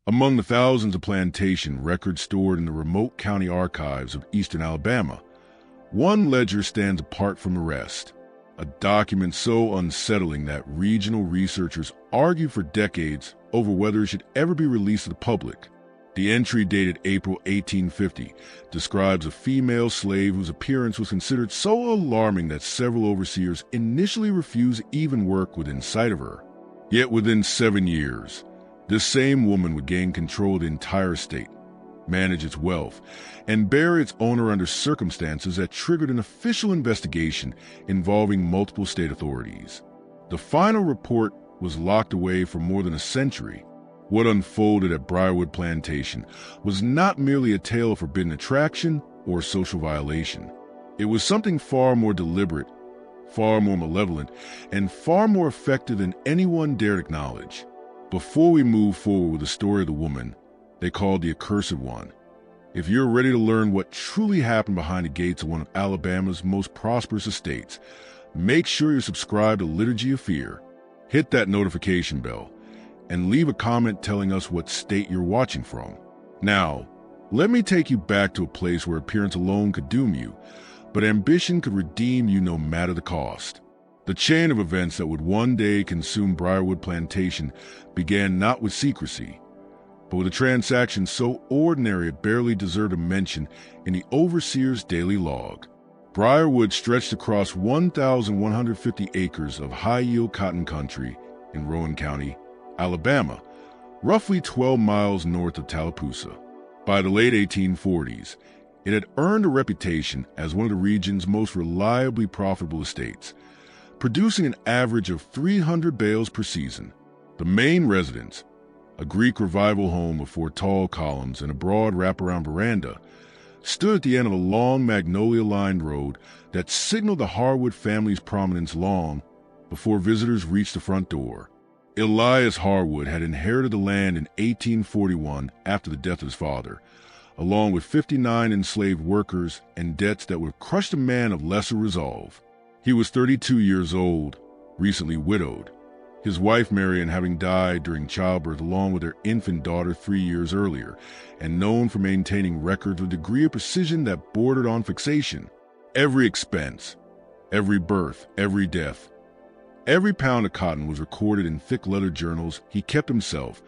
Among the thousands of plantation records stored in the remote county archives of eastern Alabama, one ledger stands apart from the rest, a document so unsettling that regional researchers argue for decades over whether it should ever be released to the public. The entry, dated April 1850, describes a female slave whose appearance was considered so alarming that several overseers initially refused to even work within sight of her. Yet within 7 years, this same woman would gain control of the entire estate, manage its wealth, and bury its owner under circumstances that triggered an official investigation involving multiple state authorities. The final report was locked away for more than a century. What unfolded at Briarwood Plantation was not merely a tale of forbidden attraction or social violation. It was something far more deliberate, far more malevolent, and far more effective than anyone dared acknowledge. Before we move forward with the story of the woman they called the Accursed One, if you're ready to learn what truly happened behind the gates of one of Alabama's most prosperous estates, make sure you're subscribed to Liturgy of Fear, hit that notification bell, and leave a comment telling us what state you're watching from. Now, let me take you back to a place where appearance alone could doom you, but ambition could redeem you no matter the cost. The chain of events that would one day consume Briarwood Plantation began not with secrecy, but with a transaction so ordinary it barely deserved a mention in the overseer's daily log. Briarwood stretched across 1,150 acres of high-yield cotton country in Rowan County, Alabama, roughly 12 miles north of Tallapoosa. By the late 1840s, it had earned a reputation as one of the region's most reliably profitable estates, producing an average of 300 bales per season. The main residence, a Greek revival home of 4 tall columns and a broad wraparound veranda, stood at the end of a long magnolia-lined road that signaled the Harwood family's prominence long before visitors reached the front door. Elias Harwood had inherited the land in 1841 after the death of his father, along with 59 enslaved workers and debts that would crush a man of lesser resolve. He was 32 years old, recently widowed, his wife Marion having died during childbirth along with their infant daughter 3 years earlier, and known for maintaining records with a degree of precision that bordered on fixation. Every expense, every birth, every death, every pound of cotton was recorded in thick leather journals he kept himself,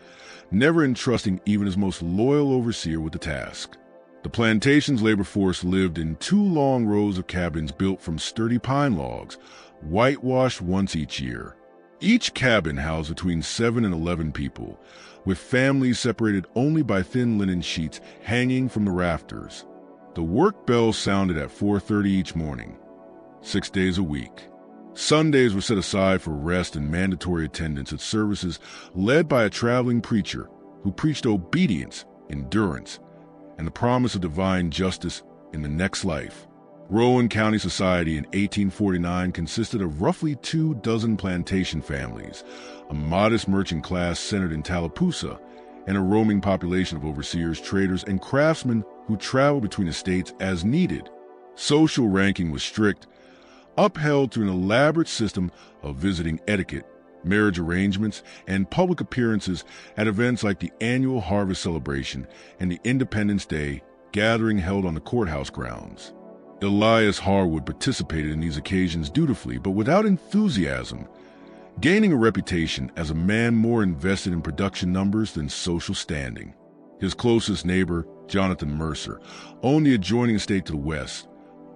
never entrusting even his most loyal overseer with the task. The plantation's labor force lived in 2 long rows of cabins built from sturdy pine logs, whitewashed once each year. Each cabin housed between 7 and 11 people, with families separated only by thin linen sheets hanging from the rafters. The work bell sounded at 4:30 each morning, 6 days a week. Sundays were set aside for rest and mandatory attendance at services led by a traveling preacher who preached obedience, endurance, and the promise of divine justice in the next life. Rowan County society in 1849 consisted of roughly 24 plantation families, a modest merchant class centered in Tallapoosa, and a roaming population of overseers, traders, and craftsmen who traveled between estates as needed. Social ranking was strict, upheld through an elaborate system of visiting etiquette, marriage arrangements, and public appearances at events like the annual harvest celebration and the Independence Day gathering held on the courthouse grounds. Elias Harwood participated in these occasions dutifully but without enthusiasm, gaining a reputation as a man more invested in production numbers than social standing. His closest neighbor, Jonathan Mercer, owned the adjoining estate to the west,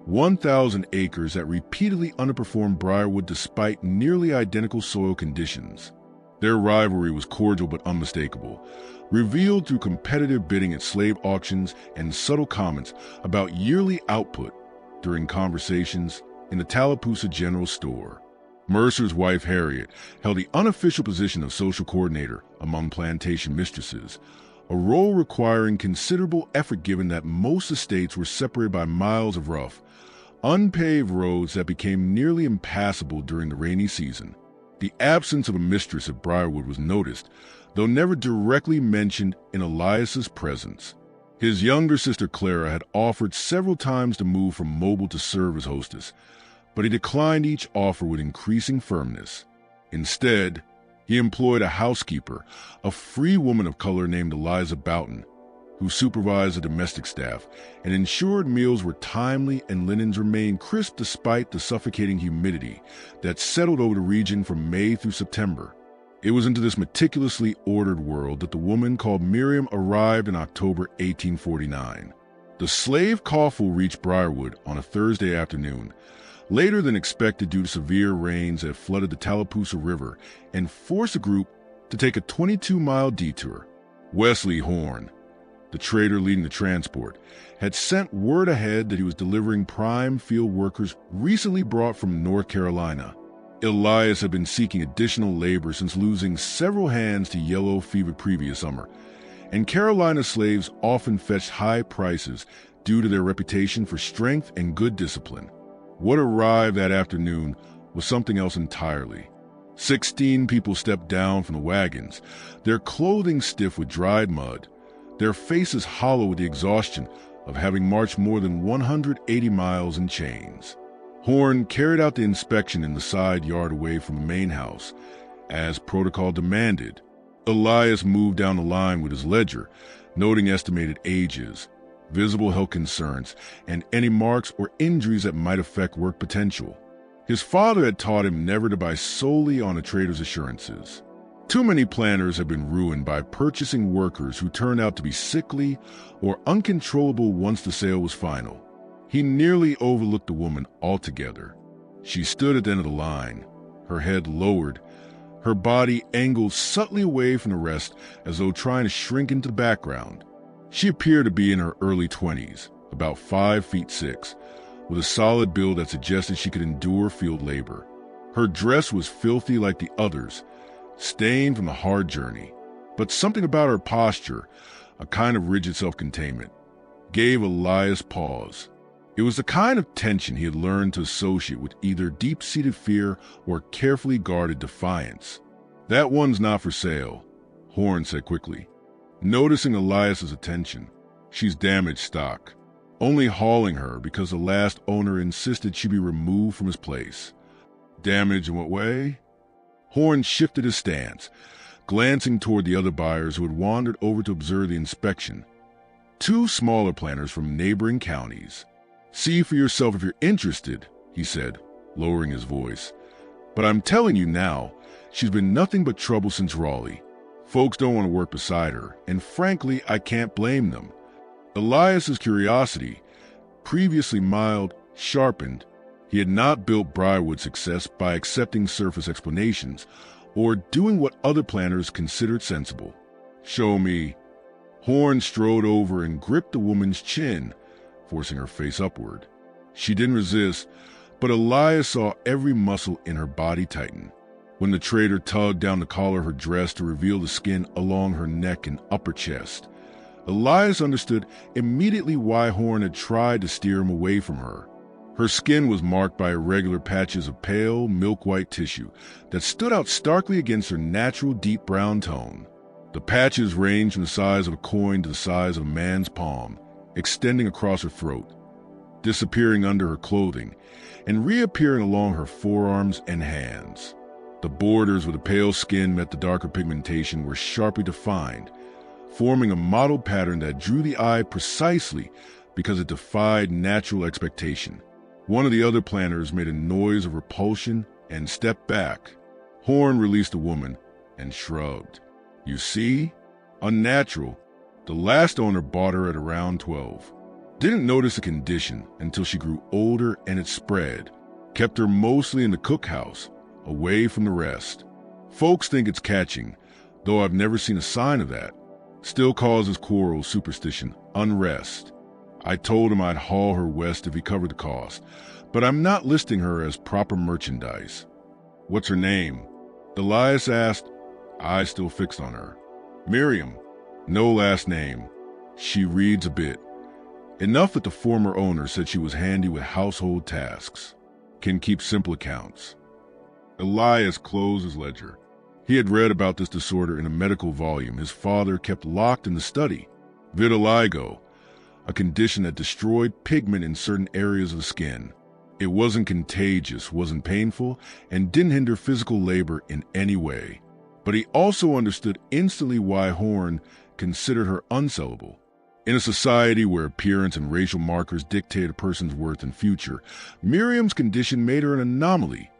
1,000 acres that repeatedly underperformed Briarwood despite nearly identical soil conditions. Their rivalry was cordial but unmistakable, revealed through competitive bidding at slave auctions and subtle comments about yearly output during conversations in the Tallapoosa General Store. Mercer's wife, Harriet, held the unofficial position of social coordinator among plantation mistresses, a role requiring considerable effort given that most estates were separated by miles of rough, unpaved roads that became nearly impassable during the rainy season. The absence of a mistress at Briarwood was noticed, though never directly mentioned in Elias's presence. His younger sister Clara had offered several times to move from Mobile to serve as hostess, but he declined each offer with increasing firmness. Instead, He employed a housekeeper, a free woman of color named Eliza Boughton, who supervised the domestic staff and ensured meals were timely and linens remained crisp despite the suffocating humidity that settled over the region from May through September. It was into this meticulously ordered world that the woman called Miriam arrived in October 1849. The slave coffle reached Briarwood on a Thursday afternoon, later than expected due to severe rains that flooded the Tallapoosa River and forced the group to take a 22-mile detour. Wesley Horn, the trader leading the transport, had sent word ahead that he was delivering prime field workers recently brought from North Carolina. Elias had been seeking additional labor since losing several hands to yellow fever previous summer, and Carolina slaves often fetched high prices due to their reputation for strength and good discipline. What arrived that afternoon was something else entirely. 16 people stepped down from the wagons, their clothing stiff with dried mud, their faces hollow with the exhaustion of having marched more than 180 miles in chains. Horn carried out the inspection in the side yard away from the main house, as protocol demanded. Elias moved down the line with his ledger, noting estimated ages, visible health concerns, and any marks or injuries that might affect work potential. His father had taught him never to buy solely on a trader's assurances. Too many planters have been ruined by purchasing workers who turned out to be sickly or uncontrollable once the sale was final. He nearly overlooked the woman altogether. She stood at the end of the line, her head lowered, her body angled subtly away from the rest as though trying to shrink into the background. She appeared to be in her early 20s, about 5'6", with a solid build that suggested she could endure field labor. Her dress was filthy like the others, stained from the hard journey, but something about her posture, a kind of rigid self-containment, gave Elias pause. It was the kind of tension he had learned to associate with either deep-seated fear or carefully guarded defiance. "That one's not for sale," Horn said quickly. Noticing Elias's attention, "She's damaged stock. Only hauling her because the last owner insisted she be removed from his place." "Damaged in what way?" Horn shifted his stance, glancing toward the other buyers who had wandered over to observe the inspection. Two smaller planters from neighboring counties. "See for yourself if you're interested," he said, lowering his voice. "But I'm telling you now, she's been nothing but trouble since Raleigh. Folks don't want to work beside her, and frankly, I can't blame them." Elias's curiosity, previously mild, sharpened. He had not built Briarwood's success by accepting surface explanations or doing what other planters considered sensible. "Show me." Horn strode over and gripped the woman's chin, forcing her face upward. She didn't resist, but Elias saw every muscle in her body tighten. When the trader tugged down the collar of her dress to reveal the skin along her neck and upper chest, Elias understood immediately why Horn had tried to steer him away from her. Her skin was marked by irregular patches of pale, milk-white tissue that stood out starkly against her natural deep brown tone. The patches ranged from the size of a coin to the size of a man's palm, extending across her throat, disappearing under her clothing, and reappearing along her forearms and hands. The borders where the pale skin met the darker pigmentation were sharply defined, forming a mottled pattern that drew the eye precisely because it defied natural expectation. One of the other planters made a noise of repulsion and stepped back. Horn released the woman and shrugged. "You see? Unnatural. The last owner bought her at around 12. Didn't notice the condition until she grew older and it spread. Kept her mostly in the cookhouse, away from the rest. Folks think it's catching, though I've never seen a sign of that. Still causes quarrels, superstition, unrest. I told him I'd haul her west if he covered the cost, but I'm not listing her as proper merchandise." "What's her name?" Elias asked, eyes still fixed on her. "Miriam. No last name. She reads a bit. Enough that the former owner said she was handy with household tasks. Can keep simple accounts." Elias closed his ledger. He had read about this disorder in a medical volume his father kept locked in the study. Vitiligo, a condition that destroyed pigment in certain areas of the skin. It wasn't contagious, wasn't painful, and didn't hinder physical labor in any way. But he also understood instantly why Horn considered her unsellable. In a society where appearance and racial markers dictate a person's worth and future, Miriam's condition made her an anomaly,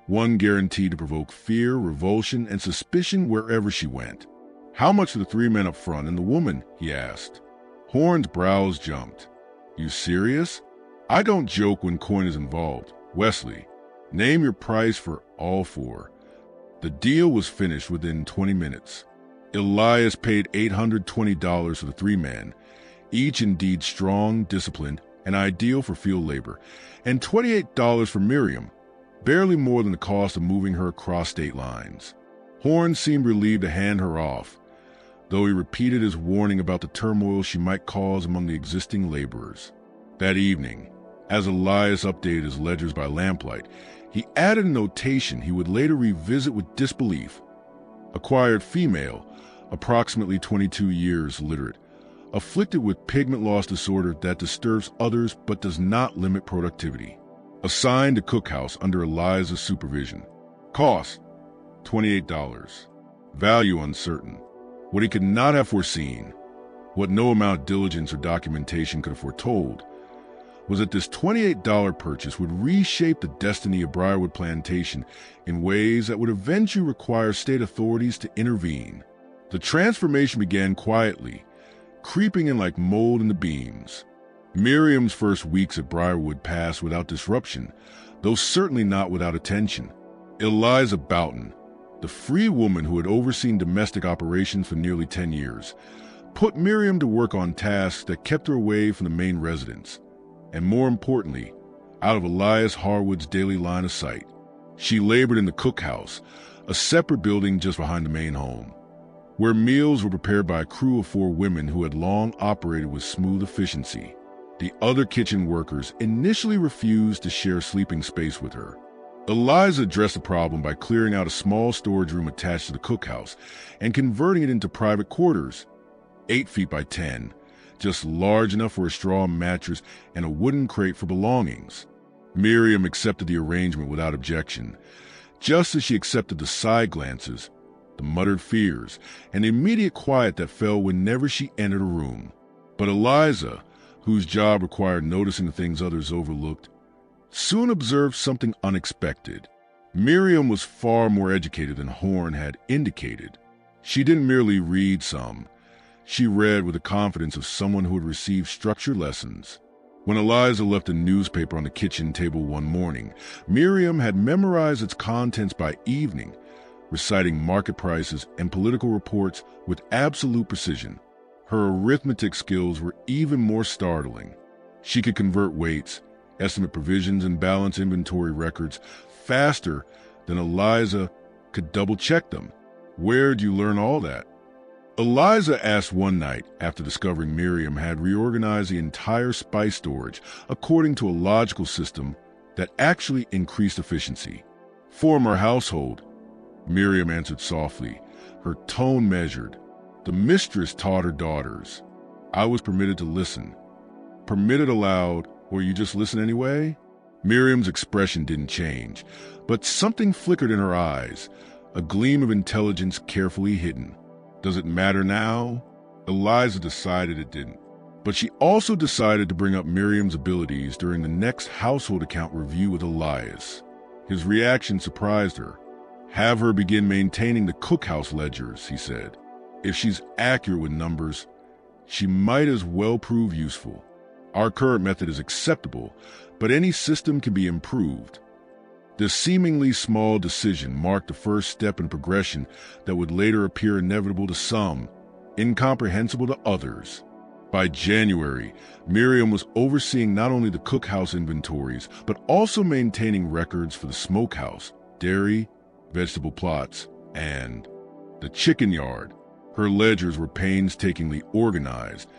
one guaranteed to provoke fear, revulsion, and suspicion wherever she went. "How much for the three men up front and the woman?" he asked. Horn's brows jumped. "You serious? I don't joke when coin is involved. Wesley, name your price for all four." The deal was finished within 20 minutes. Elias paid $820 for the three men, each indeed strong, disciplined, and ideal for field labor, and $28 for Miriam, barely more than the cost of moving her across state lines. Horn seemed relieved to hand her off, though he repeated his warning about the turmoil she might cause among the existing laborers. That evening, as Elias updated his ledgers by lamplight, he added a notation he would later revisit with disbelief. Acquired female, approximately 22 years, literate, afflicted with pigment loss disorder that disturbs others but does not limit productivity. Assigned to cookhouse under Eliza's supervision. Cost, $28. Value uncertain. What he could not have foreseen, what no amount of diligence or documentation could have foretold, was that this $28 purchase would reshape the destiny of Briarwood Plantation in ways that would eventually require state authorities to intervene. The transformation began quietly, creeping in like mold in the beams. Miriam's first weeks at Briarwood passed without disruption, though certainly not without attention. Eliza Boughton, the free woman who had overseen domestic operations for nearly 10 years, put Miriam to work on tasks that kept her away from the main residence, and more importantly, out of Elias Harwood's daily line of sight. She labored in the cookhouse, a separate building just behind the main home, where meals were prepared by a crew of 4 women who had long operated with smooth efficiency. The other kitchen workers initially refused to share sleeping space with her. Eliza addressed the problem by clearing out a small storage room attached to the cookhouse and converting it into private quarters, 8 feet by 10, just large enough for a straw mattress and a wooden crate for belongings. Miriam accepted the arrangement without objection, just as she accepted the side glances, the muttered fears, and the immediate quiet that fell whenever she entered a room. But Eliza, whose job required noticing the things others overlooked, soon observed something unexpected. Miriam was far more educated than Horn had indicated. She didn't merely read some. She read with the confidence of someone who had received structured lessons. When Eliza left a newspaper on the kitchen table one morning, Miriam had memorized its contents by evening, reciting market prices and political reports with absolute precision. Her arithmetic skills were even more startling. She could convert weights, estimate provisions, and balance inventory records faster than Eliza could double-check them. "Where'd you learn all that?" Eliza asked one night after discovering Miriam had reorganized the entire spice storage according to a logical system that actually increased efficiency. "From our household," Miriam answered softly, her tone measured. "The mistress taught her daughters. I was permitted to listen." "Permitted aloud, or you just listen anyway?" Miriam's expression didn't change, but something flickered in her eyes, a gleam of intelligence carefully hidden. "Does it matter now?" Eliza decided it didn't. But she also decided to bring up Miriam's abilities during the next household account review with Elias. His reaction surprised her. "Have her begin maintaining the cookhouse ledgers," he said. "If she's accurate with numbers, she might as well prove useful. Our current method is acceptable, but any system can be improved." This seemingly small decision marked the first step in progression that would later appear inevitable to some, incomprehensible to others. By January, Miriam was overseeing not only the cookhouse inventories, but also maintaining records for the smokehouse, dairy, vegetable plots, and the chicken yard. Her ledgers were painstakingly organized,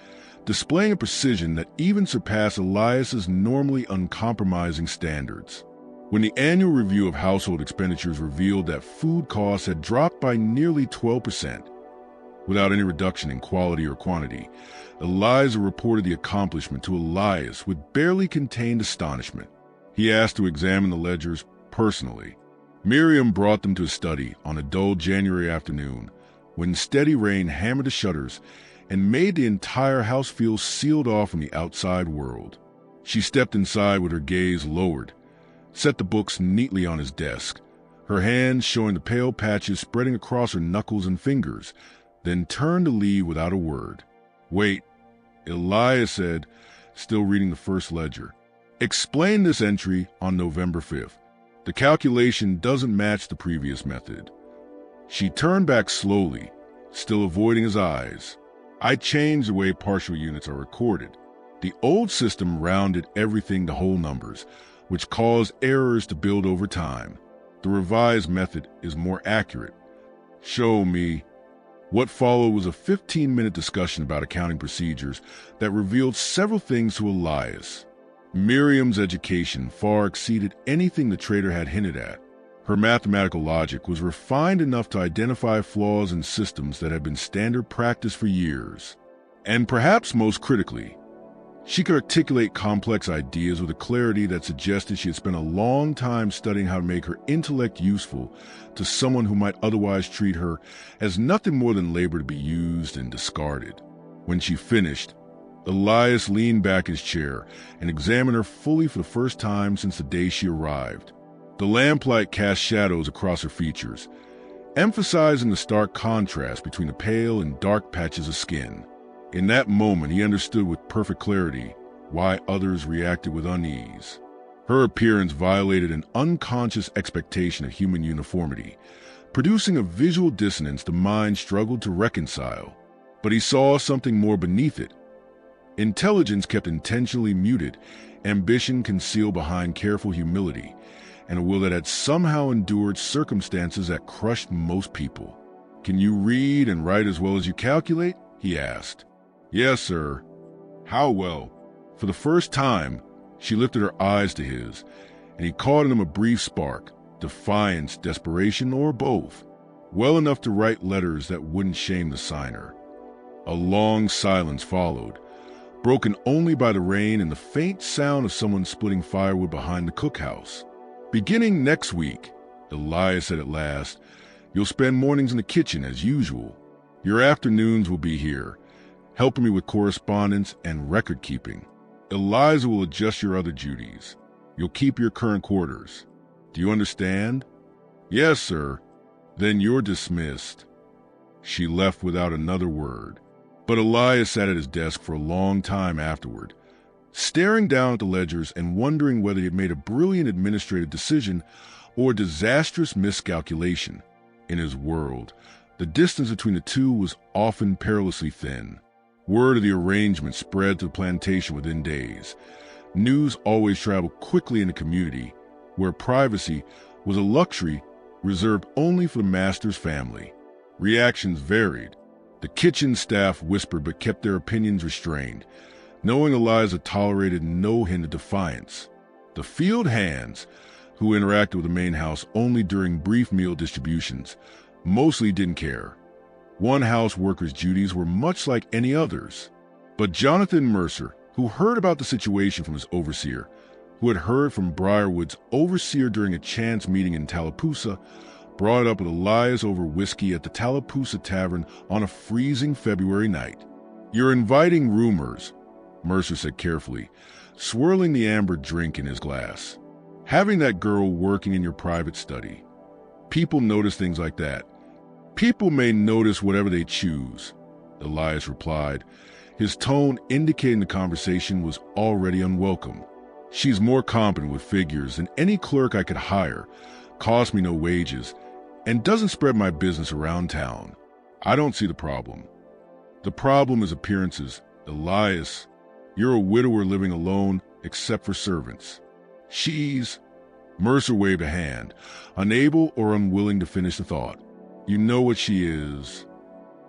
displaying a precision that even surpassed Elias's normally uncompromising standards. When the annual review of household expenditures revealed that food costs had dropped by nearly 12%, without any reduction in quality or quantity, Eliza reported the accomplishment to Elias with barely contained astonishment. He asked to examine the ledgers personally. Miriam brought them to his study on a dull January afternoon, when steady rain hammered the shutters and made the entire house feel sealed off from the outside world. She stepped inside with her gaze lowered, set the books neatly on his desk, her hands showing the pale patches spreading across her knuckles and fingers, then turned to leave without a word. "Wait," Elias said, still reading the first ledger. "Explain this entry on November 5th. The calculation doesn't match the previous method." She turned back slowly, still avoiding his eyes. "I changed the way partial units are recorded. The old system rounded everything to whole numbers, which caused errors to build over time. The revised method is more accurate." "Show me." What followed was a 15-minute discussion about accounting procedures that revealed several things to Elias. Miriam's education far exceeded anything the trader had hinted at. Her mathematical logic was refined enough to identify flaws in systems that had been standard practice for years. And perhaps most critically, she could articulate complex ideas with a clarity that suggested she had spent a long time studying how to make her intellect useful to someone who might otherwise treat her as nothing more than labor to be used and discarded. When she finished, Elias leaned back in his chair and examined her fully for the first time since the day she arrived. The lamplight cast shadows across her features, emphasizing the stark contrast between the pale and dark patches of skin. In that moment, he understood with perfect clarity why others reacted with unease. Her appearance violated an unconscious expectation of human uniformity, producing a visual dissonance the mind struggled to reconcile. But he saw something more beneath it. Intelligence kept intentionally muted, ambition concealed behind careful humility, and a will that had somehow endured circumstances that crushed most people. "Can you read and write as well as you calculate?" he asked. "Yes, sir." "How well?" For the first time, she lifted her eyes to his, and he caught in them a brief spark, defiance, desperation, or both. "Well enough to write letters that wouldn't shame the signer." A long silence followed, broken only by the rain and the faint sound of someone splitting firewood behind the cookhouse. "Beginning next week," Elias said at last, "you'll spend mornings in the kitchen as usual. Your afternoons will be here, helping me with correspondence and record keeping. Eliza will adjust your other duties. You'll keep your current quarters. Do you understand?" "Yes, sir." "Then you're dismissed." She left without another word. But Elias sat at his desk for a long time afterward, staring down at the ledgers and wondering whether he had made a brilliant administrative decision or a disastrous miscalculation. In his world, the distance between the two was often perilously thin. Word of the arrangement spread to the plantation within days. News always traveled quickly in the community, where privacy was a luxury reserved only for the master's family. Reactions varied. The kitchen staff whispered but kept their opinions restrained, knowing Eliza tolerated no hint of defiance. The field hands, who interacted with the main house only during brief meal distributions, mostly didn't care. One house worker's duties were much like any other's. But Jonathan Mercer, who heard about the situation from his overseer, who had heard from Briarwood's overseer during a chance meeting in Tallapoosa, brought it up with Elias over whiskey at the Tallapoosa Tavern on a freezing February night. "You're inviting rumors," Mercer said carefully, swirling the amber drink in his glass. "Having that girl working in your private study. People notice things like that." "People may notice whatever they choose," Elias replied, his tone indicating the conversation was already unwelcome. "She's more competent with figures than any clerk I could hire, costs me no wages, and doesn't spread my business around town. I don't see the problem." "The problem is appearances. Elias, you're a widower living alone except for servants." "She's—" Mercer waved a hand, unable or unwilling to finish the thought. "You know what she is."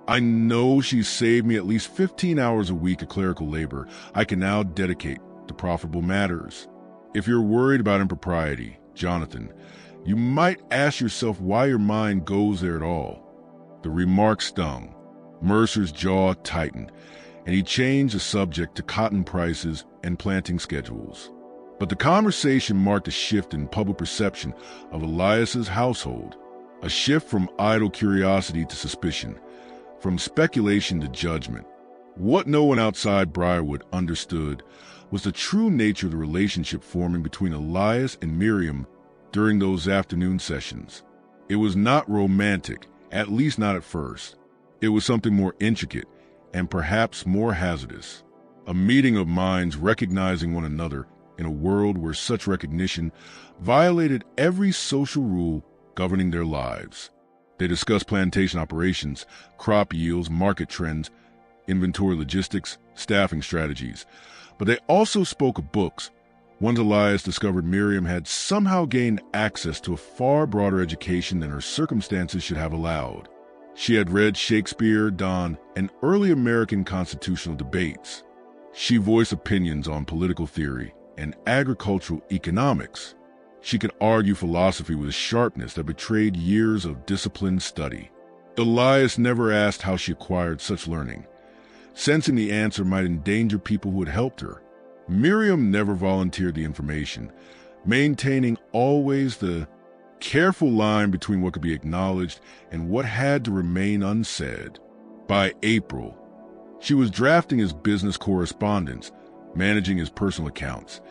"I know she's saved me at least 15 hours a week of clerical labor I can now dedicate to profitable matters. If you're worried about impropriety, Jonathan, you might ask yourself why your mind goes there at all." The remark stung. Mercer's jaw tightened, and he changed the subject to cotton prices and planting schedules. But the conversation marked a shift in public perception of Elias's household, a shift from idle curiosity to suspicion, from speculation to judgment. What no one outside Briarwood understood was the true nature of the relationship forming between Elias and Miriam during those afternoon sessions. It was not romantic, at least not at first. It was something more intricate and perhaps more hazardous. A meeting of minds recognizing one another in a world where such recognition violated every social rule governing their lives. They discussed plantation operations, crop yields, market trends, inventory logistics, staffing strategies. But they also spoke of books. Once Elias discovered Miriam had somehow gained access to a far broader education than her circumstances should have allowed. She had read Shakespeare, Donne, and early American constitutional debates. She voiced opinions on political theory and agricultural economics. She could argue philosophy with a sharpness that betrayed years of disciplined study. Elias never asked how she acquired such learning, sensing the answer might endanger people who had helped her. Miriam never volunteered the information, maintaining always the careful line between what could be acknowledged and what had to remain unsaid. By April, she was drafting his business correspondence, managing his personal accounts,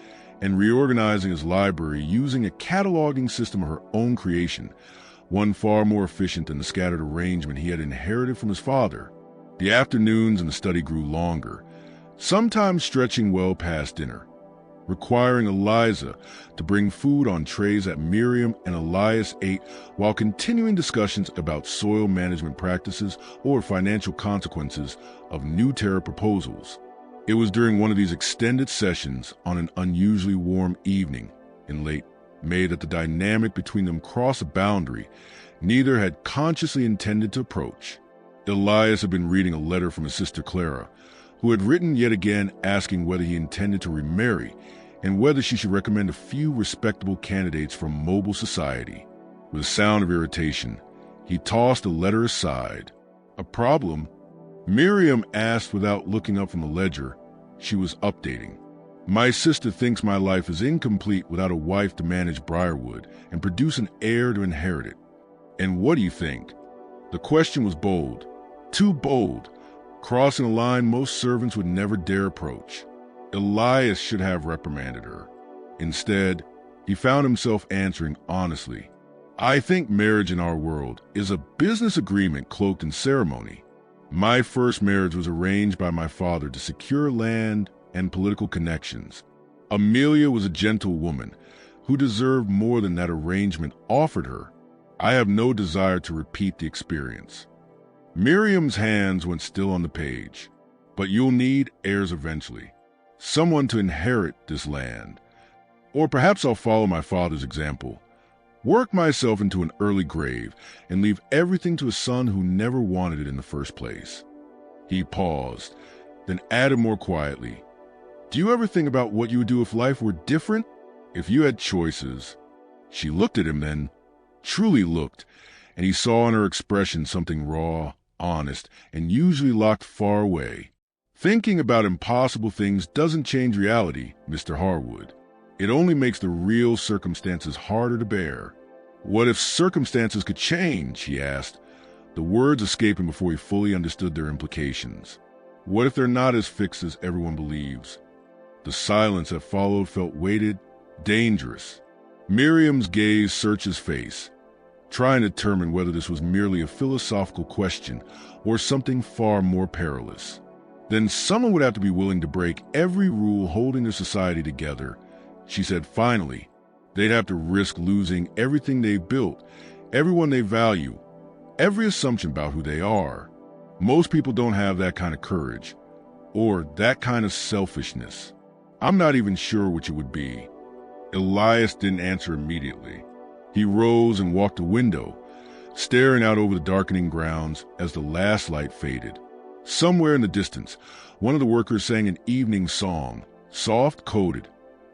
and reorganizing his library using a cataloging system of her own creation, one far more efficient than the scattered arrangement he had inherited from his father. The afternoons in the study grew longer, sometimes stretching well past dinner, requiring Eliza to bring food on trays that Miriam and Elias ate while continuing discussions about soil management practices or financial consequences of new tariff proposals. It was during one of these extended sessions on an unusually warm evening in late May that the dynamic between them crossed a boundary neither had consciously intended to approach. Elias had been reading a letter from his sister Clara, who had written yet again asking whether he intended to remarry and whether she should recommend a few respectable candidates from mobile society. With a sound of irritation, he tossed the letter aside. A problem? Miriam asked without looking up from the ledger she was updating. My sister thinks my life is incomplete without a wife to manage Briarwood and produce an heir to inherit it. And what do you think? The question was bold, too bold, crossing a line most servants would never dare approach. Elias should have reprimanded her. Instead, he found himself answering honestly, I think marriage in our world is a business agreement cloaked in ceremony. My first marriage was arranged by my father to secure land and political connections. Amelia was a gentle woman who deserved more than that arrangement offered her. I have no desire to repeat the experience. Miriam's hands went still on the page. But you'll need heirs eventually. Someone to inherit this land. Or perhaps I'll follow my father's example. Work myself into an early grave and leave everything to a son who never wanted it in the first place. He paused, then added more quietly, Do you ever think about what you would do if life were different? If you had choices? She looked at him then, truly looked, and he saw in her expression something raw, honest, and usually locked far away. Thinking about impossible things doesn't change reality, Mr. Harwood. It only makes the real circumstances harder to bear. What if circumstances could change, he asked, the words escaping before he fully understood their implications. What if they're not as fixed as everyone believes? The silence that followed felt weighted, dangerous. Miriam's gaze searched his face, trying to determine whether this was merely a philosophical question or something far more perilous. Then someone would have to be willing to break every rule holding their society together. She said finally, they'd have to risk losing everything they've built, everyone they value, every assumption about who they are. Most people don't have that kind of courage, or that kind of selfishness. I'm not even sure which it would be. Elias didn't answer immediately. He rose and walked to the window, staring out over the darkening grounds as the last light faded. Somewhere in the distance, one of the workers sang an evening song, soft-coded,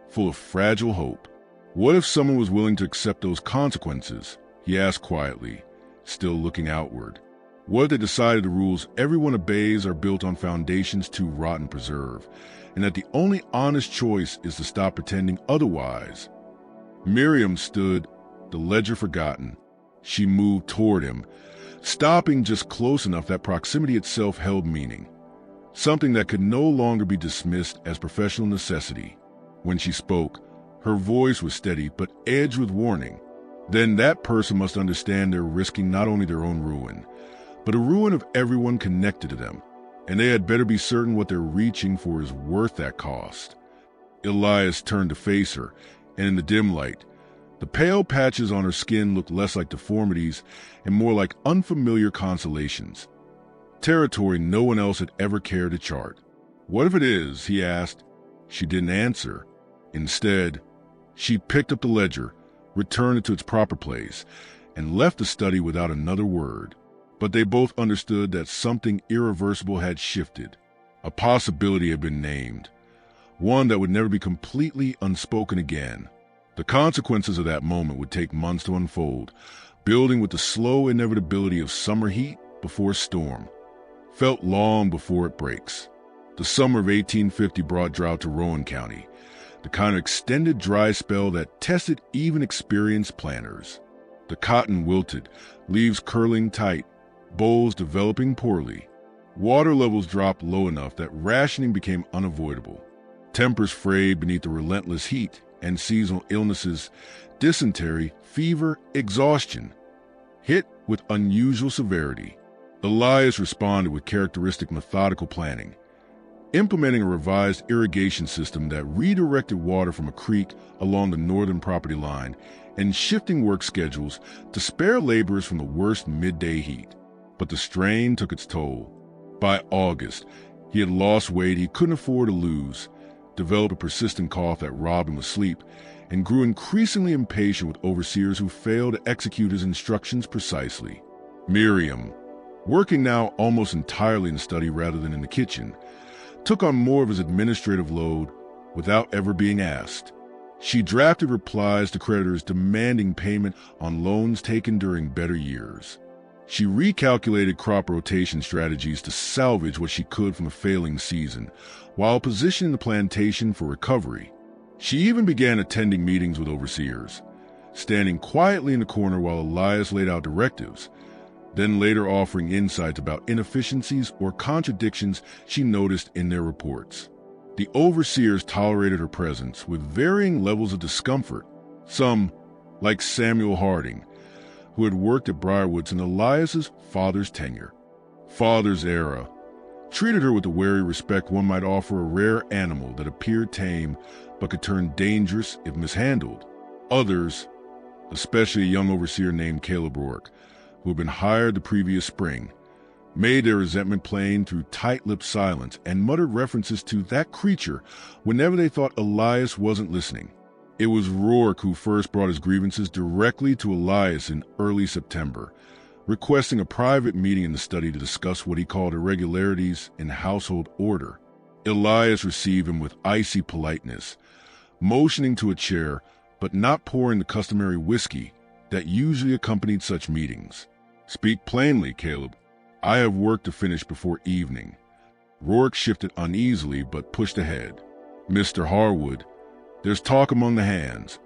full of fragile hope. What if someone was willing to accept those consequences? He asked quietly, still looking outward. What if they decided the rules everyone obeys are built on foundations too rotten to preserve, and that the only honest choice is to stop pretending otherwise? Miriam stood, the ledger forgotten. She moved toward him, stopping just close enough that proximity itself held meaning, something that could no longer be dismissed as professional necessity. When she spoke, her voice was steady but edged with warning. Then that person must understand they're risking not only their own ruin, but a ruin of everyone connected to them, and they had better be certain what they're reaching for is worth that cost. Elias turned to face her, and in the dim light, the pale patches on her skin looked less like deformities and more like unfamiliar consolations. Territory no one else had ever cared to chart. "What if it is?" he asked. She didn't answer. Instead, she picked up the ledger, returned it to its proper place, and left the study without another word. But they both understood that something irreversible had shifted. A possibility had been named, one that would never be completely unspoken again. The consequences of that moment would take months to unfold, building with the slow inevitability of summer heat before storm, felt long before it breaks. The summer of 1850 brought drought to Rowan County, the kind of extended dry spell that tested even experienced planters. The cotton wilted, leaves curling tight, bolls developing poorly. Water levels dropped low enough that rationing became unavoidable. Tempers frayed beneath the relentless heat, and seasonal illnesses, dysentery, fever, exhaustion, hit with unusual severity. Elias responded with characteristic methodical planning, implementing a revised irrigation system that redirected water from a creek along the northern property line and shifting work schedules to spare laborers from the worst midday heat. But the strain took its toll. By August, he had lost weight he couldn't afford to lose, developed a persistent cough that robbed him of sleep, and grew increasingly impatient with overseers who failed to execute his instructions precisely. Miriam, working now almost entirely in the study rather than in the kitchen, took on more of his administrative load without ever being asked. She drafted replies to creditors demanding payment on loans taken during better years. She recalculated crop rotation strategies to salvage what she could from a failing season, while positioning the plantation for recovery. She even began attending meetings with overseers, standing quietly in the corner while Elias laid out directives, then later offering insights about inefficiencies or contradictions she noticed in their reports. The overseers tolerated her presence with varying levels of discomfort. Some, like Samuel Harding, who had worked at Briarwoods in Elias's father's tenure. Father's era, treated her with the wary respect one might offer a rare animal that appeared tame but could turn dangerous if mishandled. Others, especially a young overseer named Caleb Rourke, who had been hired the previous spring, made their resentment plain through tight-lipped silence and muttered references to that creature whenever they thought Elias wasn't listening. It was Rourke who first brought his grievances directly to Elias in early September, requesting a private meeting in the study to discuss what he called irregularities in household order. Elias received him with icy politeness, motioning to a chair but not pouring the customary whiskey that usually accompanied such meetings. "Speak plainly, Caleb. I have work to finish before evening." Rourke shifted uneasily but pushed ahead. "Mr. Harwood, there's talk among the hands,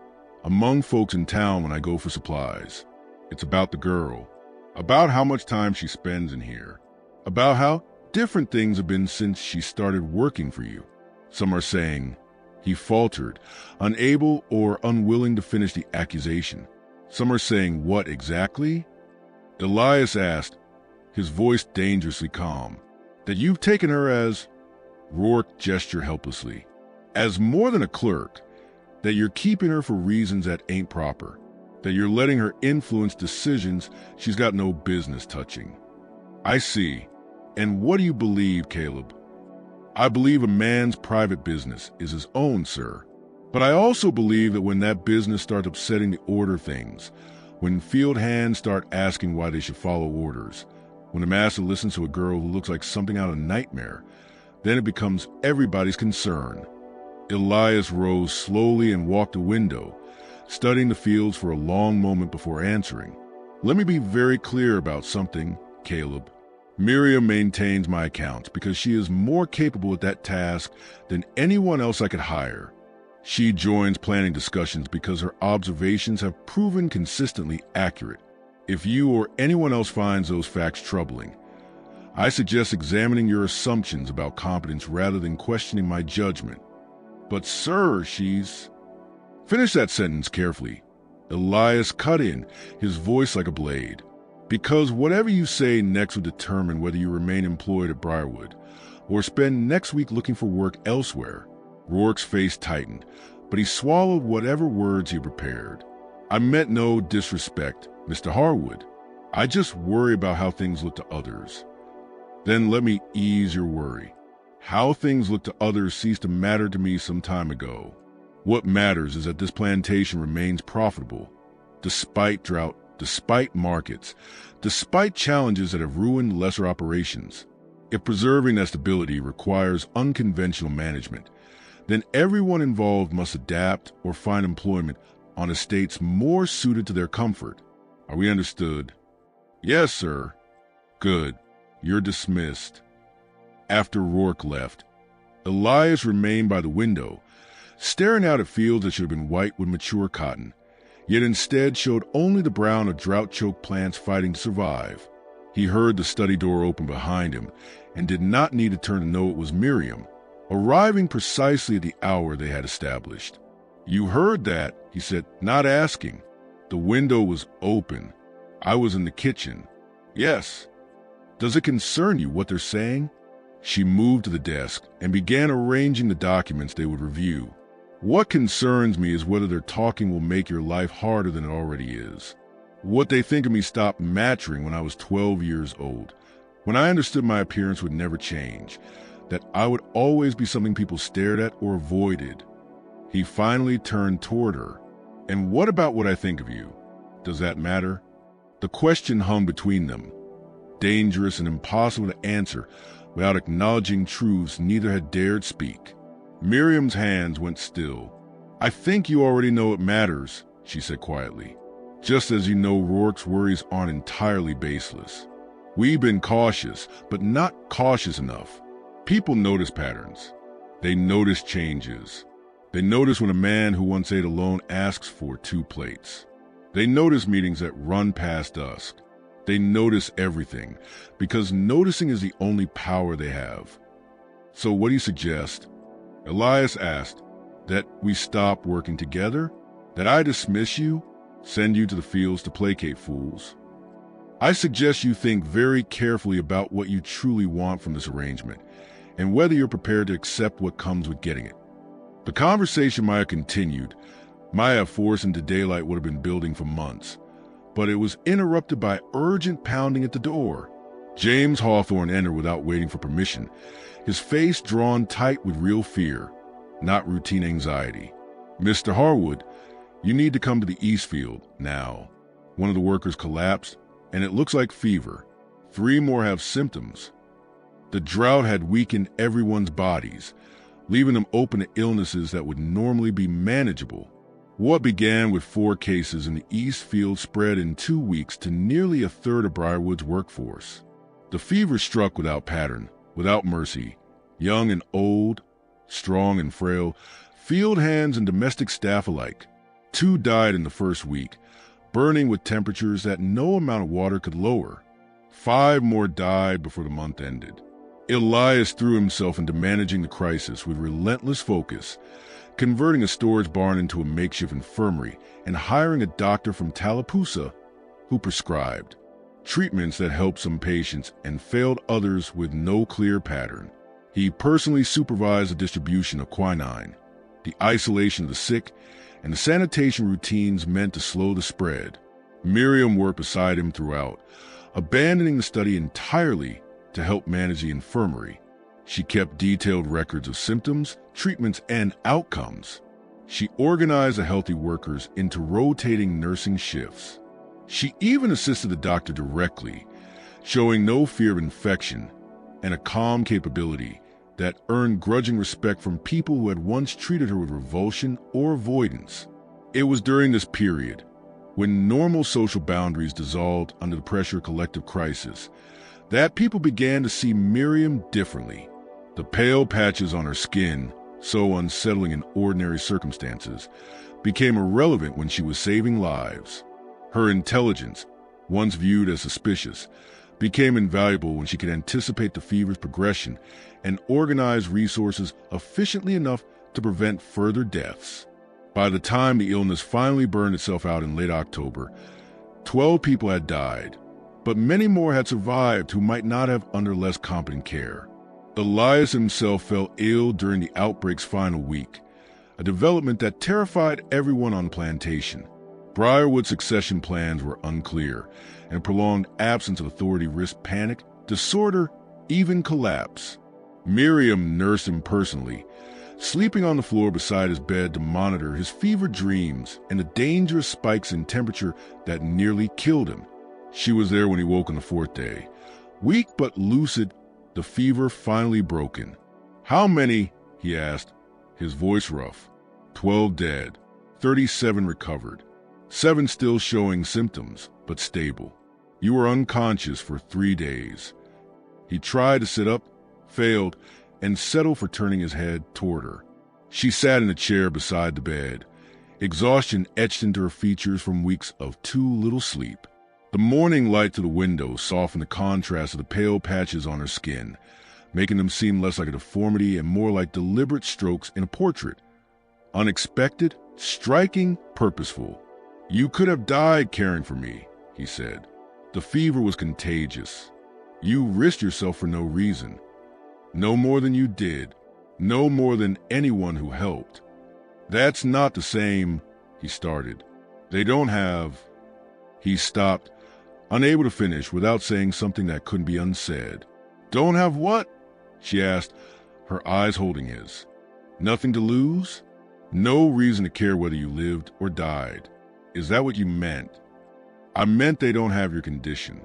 among folks in town when I go for supplies. It's about the girl, about how much time she spends in here, about how different things have been since she started working for you. Some are saying," he faltered, unable or unwilling to finish the accusation. "Some are saying what exactly?" Elias asked, his voice dangerously calm. "That you've taken her as," Rourke gestured helplessly, "as more than a clerk, that you're keeping her for reasons that ain't proper, that you're letting her influence decisions she's got no business touching." "I see. And what do you believe, Caleb?" "I believe a man's private business is his own, sir. But I also believe that when that business starts upsetting the order of things, when field hands start asking why they should follow orders, when a master listens to a girl who looks like something out of a nightmare, then it becomes everybody's concern." Elias rose slowly and walked to the window, studying the fields for a long moment before answering. "Let me be very clear about something, Caleb. Miriam maintains my accounts because she is more capable at that task than anyone else I could hire. She joins planning discussions because her observations have proven consistently accurate. If you or anyone else finds those facts troubling, I suggest examining your assumptions about competence rather than questioning my judgment. But sir, she's... Finish that sentence carefully. Elias cut in, his voice like a blade. Because whatever you say next will determine whether you remain employed at Briarwood or spend next week looking for work elsewhere. Rourke's face tightened, but he swallowed whatever words he prepared. I meant no disrespect, Mr. Harwood. I just worry about how things look to others. Then let me ease your worry. How things look to others ceased to matter to me some time ago. What matters is that this plantation remains profitable, despite drought, despite markets, despite challenges that have ruined lesser operations. If preserving that stability requires unconventional management, then everyone involved must adapt or find employment on estates more suited to their comfort. Are we understood? Yes, sir. Good. You're dismissed. After Rourke left, Elias remained by the window, staring out at fields that should have been white with mature cotton, yet instead showed only the brown of drought-choked plants fighting to survive. He heard the study door open behind him and did not need to turn to know it was Miriam, arriving precisely at the hour they had established. You heard that, he said, not asking. The window was open. I was in the kitchen. Yes. Does it concern you what they're saying? She moved to the desk and began arranging the documents they would review. What concerns me is whether their talking will make your life harder than it already is. What they think of me stopped mattering when I was 12 years old, when I understood my appearance would never change, that I would always be something people stared at or avoided. He finally turned toward her. And what about what I think of you? Does that matter? The question hung between them, dangerous and impossible to answer without acknowledging truths neither had dared speak. Miriam's hands went still. I think you already know it matters, she said quietly, just as you know Rourke's worries aren't entirely baseless. We've been cautious, but not cautious enough. People notice patterns. They notice changes. They notice when a man who once ate alone asks for 2 plates. They notice meetings that run past dusk. They notice everything, because noticing is the only power they have. So what do you suggest? Elias asked. That we stop working together? That I dismiss you? Send you to the fields to placate fools? I suggest you think very carefully about what you truly want from this arrangement, and whether you're prepared to accept what comes with getting it. The conversation might have continued, might have forced into daylight would have been building for months, but it was interrupted by urgent pounding at the door. James Hawthorne entered without waiting for permission, his face drawn tight with real fear, not routine anxiety. Mr. Harwood, you need to come to the East Field now. One of the workers collapsed, and it looks like fever. 3 more have symptoms. The drought had weakened everyone's bodies, leaving them open to illnesses that would normally be manageable. What began with 4 cases in the East Field spread in 2 weeks to nearly a third of Briarwood's workforce. The fever struck without pattern, without mercy. Young and old, strong and frail, field hands and domestic staff alike. 2 died in the first week, burning with temperatures that no amount of water could lower. 5 more died before the month ended. Elias threw himself into managing the crisis with relentless focus, converting a storage barn into a makeshift infirmary and hiring a doctor from Tallapoosa who prescribed treatments that helped some patients and failed others with no clear pattern. He personally supervised the distribution of quinine, the isolation of the sick, and the sanitation routines meant to slow the spread. Miriam worked beside him throughout, abandoning the study entirely to help manage the infirmary. She kept detailed records of symptoms, treatments, and outcomes. She organized the healthy workers into rotating nursing shifts. She even assisted the doctor directly, showing no fear of infection and a calm capability that earned grudging respect from people who had once treated her with revulsion or avoidance. It was during this period, when normal social boundaries dissolved under the pressure of collective crisis, that people began to see Miriam differently. The pale patches on her skin, so unsettling in ordinary circumstances, became irrelevant when she was saving lives. Her intelligence, once viewed as suspicious, became invaluable when she could anticipate the fever's progression and organize resources efficiently enough to prevent further deaths. By the time the illness finally burned itself out in late October, 12 people had died, but many more had survived who might not have under less competent care. Elias himself fell ill during the outbreak's final week, a development that terrified everyone on Plantation. Briarwood's succession plans were unclear, and prolonged absence of authority risked panic, disorder, even collapse. Miriam nursed him personally, sleeping on the floor beside his bed to monitor his fevered dreams and the dangerous spikes in temperature that nearly killed him. She was there when he woke on the fourth day. Weak but lucid, the fever finally broken. "How many?" he asked, his voice rough. 12 dead, 37 recovered, 7 still showing symptoms, but stable. You were unconscious for 3 days. He tried to sit up, failed, and settled for turning his head toward her. She sat in a chair beside the bed, exhaustion etched into her features from weeks of too little sleep. The morning light through the window softened the contrast of the pale patches on her skin, making them seem less like a deformity and more like deliberate strokes in a portrait. Unexpected, striking, purposeful. "You could have died caring for me," he said. "The fever was contagious. You risked yourself for no reason. No more than you did. No more than anyone who helped." "That's not the same," he started. "They don't have—" He stopped, unable to finish without saying something that couldn't be unsaid. "Don't have what?" she asked, her eyes holding his. "Nothing to lose? No reason to care whether you lived or died. Is that what you meant?" "I meant they don't have your condition.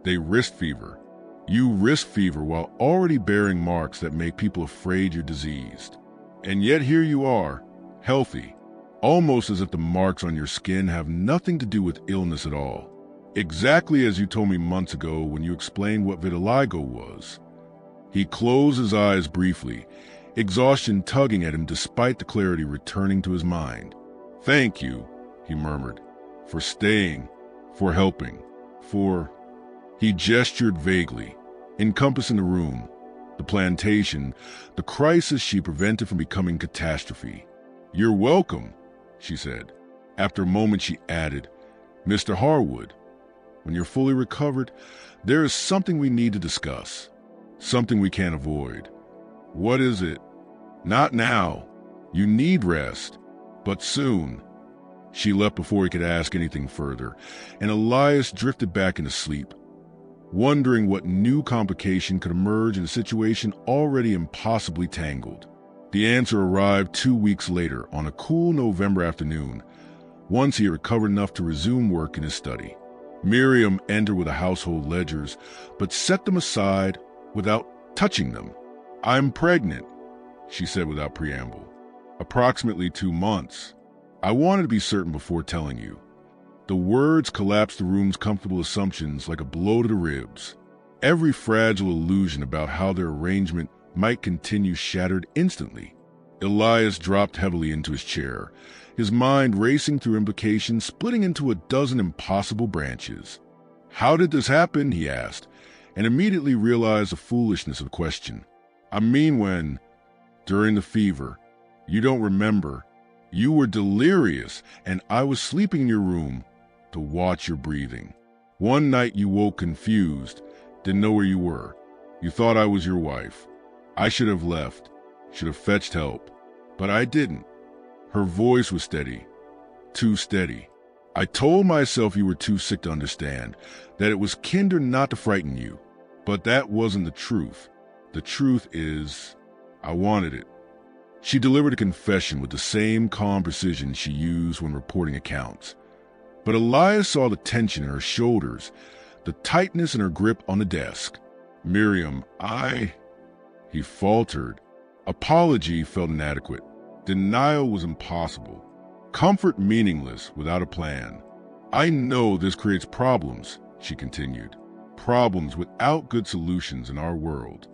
They risk fever. You risk fever while already bearing marks that make people afraid you're diseased. And yet here you are, healthy, almost as if the marks on your skin have nothing to do with illness at all. Exactly as you told me months ago when you explained what vitiligo was." He closed his eyes briefly, exhaustion tugging at him despite the clarity returning to his mind. "Thank you," he murmured, "for staying, for helping, for—" He gestured vaguely, encompassing the room, the plantation, the crisis she prevented from becoming catastrophe. "You're welcome," she said. After a moment she added, "Mr. Harwood, when you're fully recovered, there is something we need to discuss, something we can't avoid." "What is it?" "Not now. You need rest, but soon." She left before he could ask anything further, and Elias drifted back into sleep, wondering what new complication could emerge in a situation already impossibly tangled. The answer arrived 2 weeks later on a cool November afternoon, once he had recovered enough to resume work in his study. Miriam entered with the household ledgers, but set them aside without touching them. "I'm pregnant," she said without preamble. "Approximately 2 months. I wanted to be certain before telling you." The words collapsed the room's comfortable assumptions like a blow to the ribs. Every fragile illusion about how their arrangement might continue shattered instantly. Elias dropped heavily into his chair, his mind racing through implications splitting into a dozen impossible branches. "How did this happen?" he asked, and immediately realized the foolishness of the question. "I mean when, during the fever, you don't remember. You were delirious, and I was sleeping in your room to watch your breathing. One night you woke confused, didn't know where you were. You thought I was your wife. I should have left, should have fetched help, but I didn't." Her voice was steady, too steady. "I told myself you were too sick to understand, that it was kinder not to frighten you, but that wasn't the truth. The truth is, I wanted it." She delivered a confession with the same calm precision she used when reporting accounts. But Elias saw the tension in her shoulders, the tightness in her grip on the desk. "Miriam, He faltered. Apology felt inadequate. Denial was impossible. Comfort meaningless without a plan. I know this creates problems, she continued. Problems without good solutions in our world.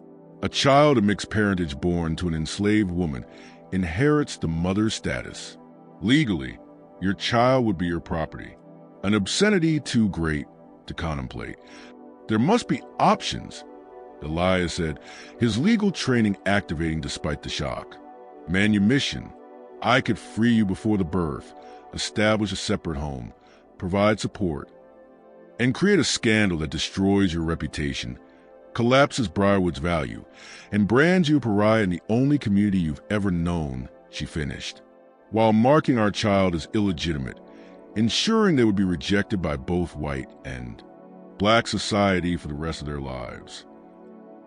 A child of mixed parentage born to an enslaved woman inherits the mother's status. Legally, your child would be your property, an obscenity too great to contemplate. There must be options, Elias said, his legal training activating despite the shock. Manumission. I could free you before the birth, establish a separate home, provide support, and create a scandal that destroys your reputation, collapses Briarwood's value, and brands you a pariah in the only community you've ever known, she finished, while marking our child as illegitimate, ensuring they would be rejected by both white and black society for the rest of their lives.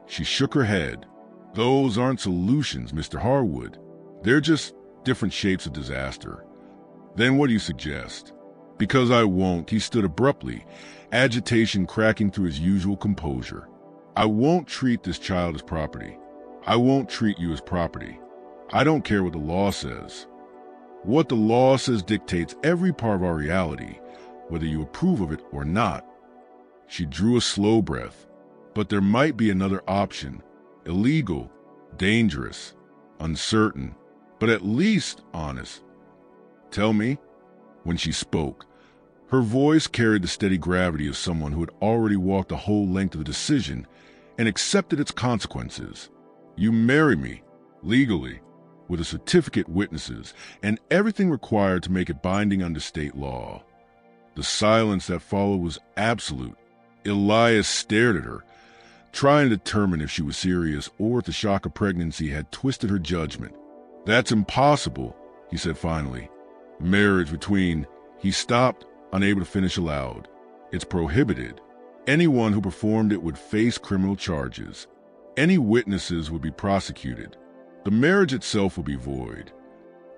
She shook her head. Those aren't solutions, Mr. Harwood. They're just different shapes of disaster. Then what do you suggest? Because I won't, he stood abruptly, agitation cracking through his usual composure. I won't treat this child as property. I won't treat you as property. I don't care what the law says. What the law says dictates every part of our reality, whether you approve of it or not. She drew a slow breath. But there might be another option. Illegal, dangerous, uncertain, but at least honest. Tell me. When she spoke, her voice carried the steady gravity of someone who had already walked the whole length of the decision and accepted its consequences. You marry me, legally, with a certificate, witnesses, and everything required to make it binding under state law. The silence that followed was absolute. Elias stared at her, trying to determine if she was serious or if the shock of pregnancy had twisted her judgment. That's impossible, he said finally. Marriage between... He stopped, unable to finish aloud. It's prohibited. Anyone who performed it would face criminal charges. Any witnesses would be prosecuted. The marriage itself would be void.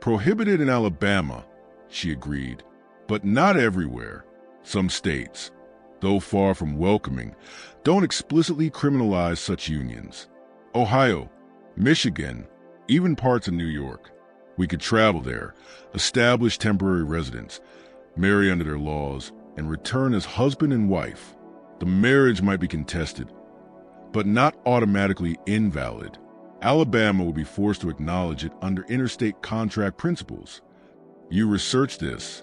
Prohibited in Alabama, she agreed, but not everywhere. Some states, though far from welcoming, don't explicitly criminalize such unions. Ohio, Michigan, even parts of New York. We could travel there, establish temporary residence, marry under their laws, and return as husband and wife. The marriage might be contested, but not automatically invalid. Alabama would be forced to acknowledge it under interstate contract principles. You researched this.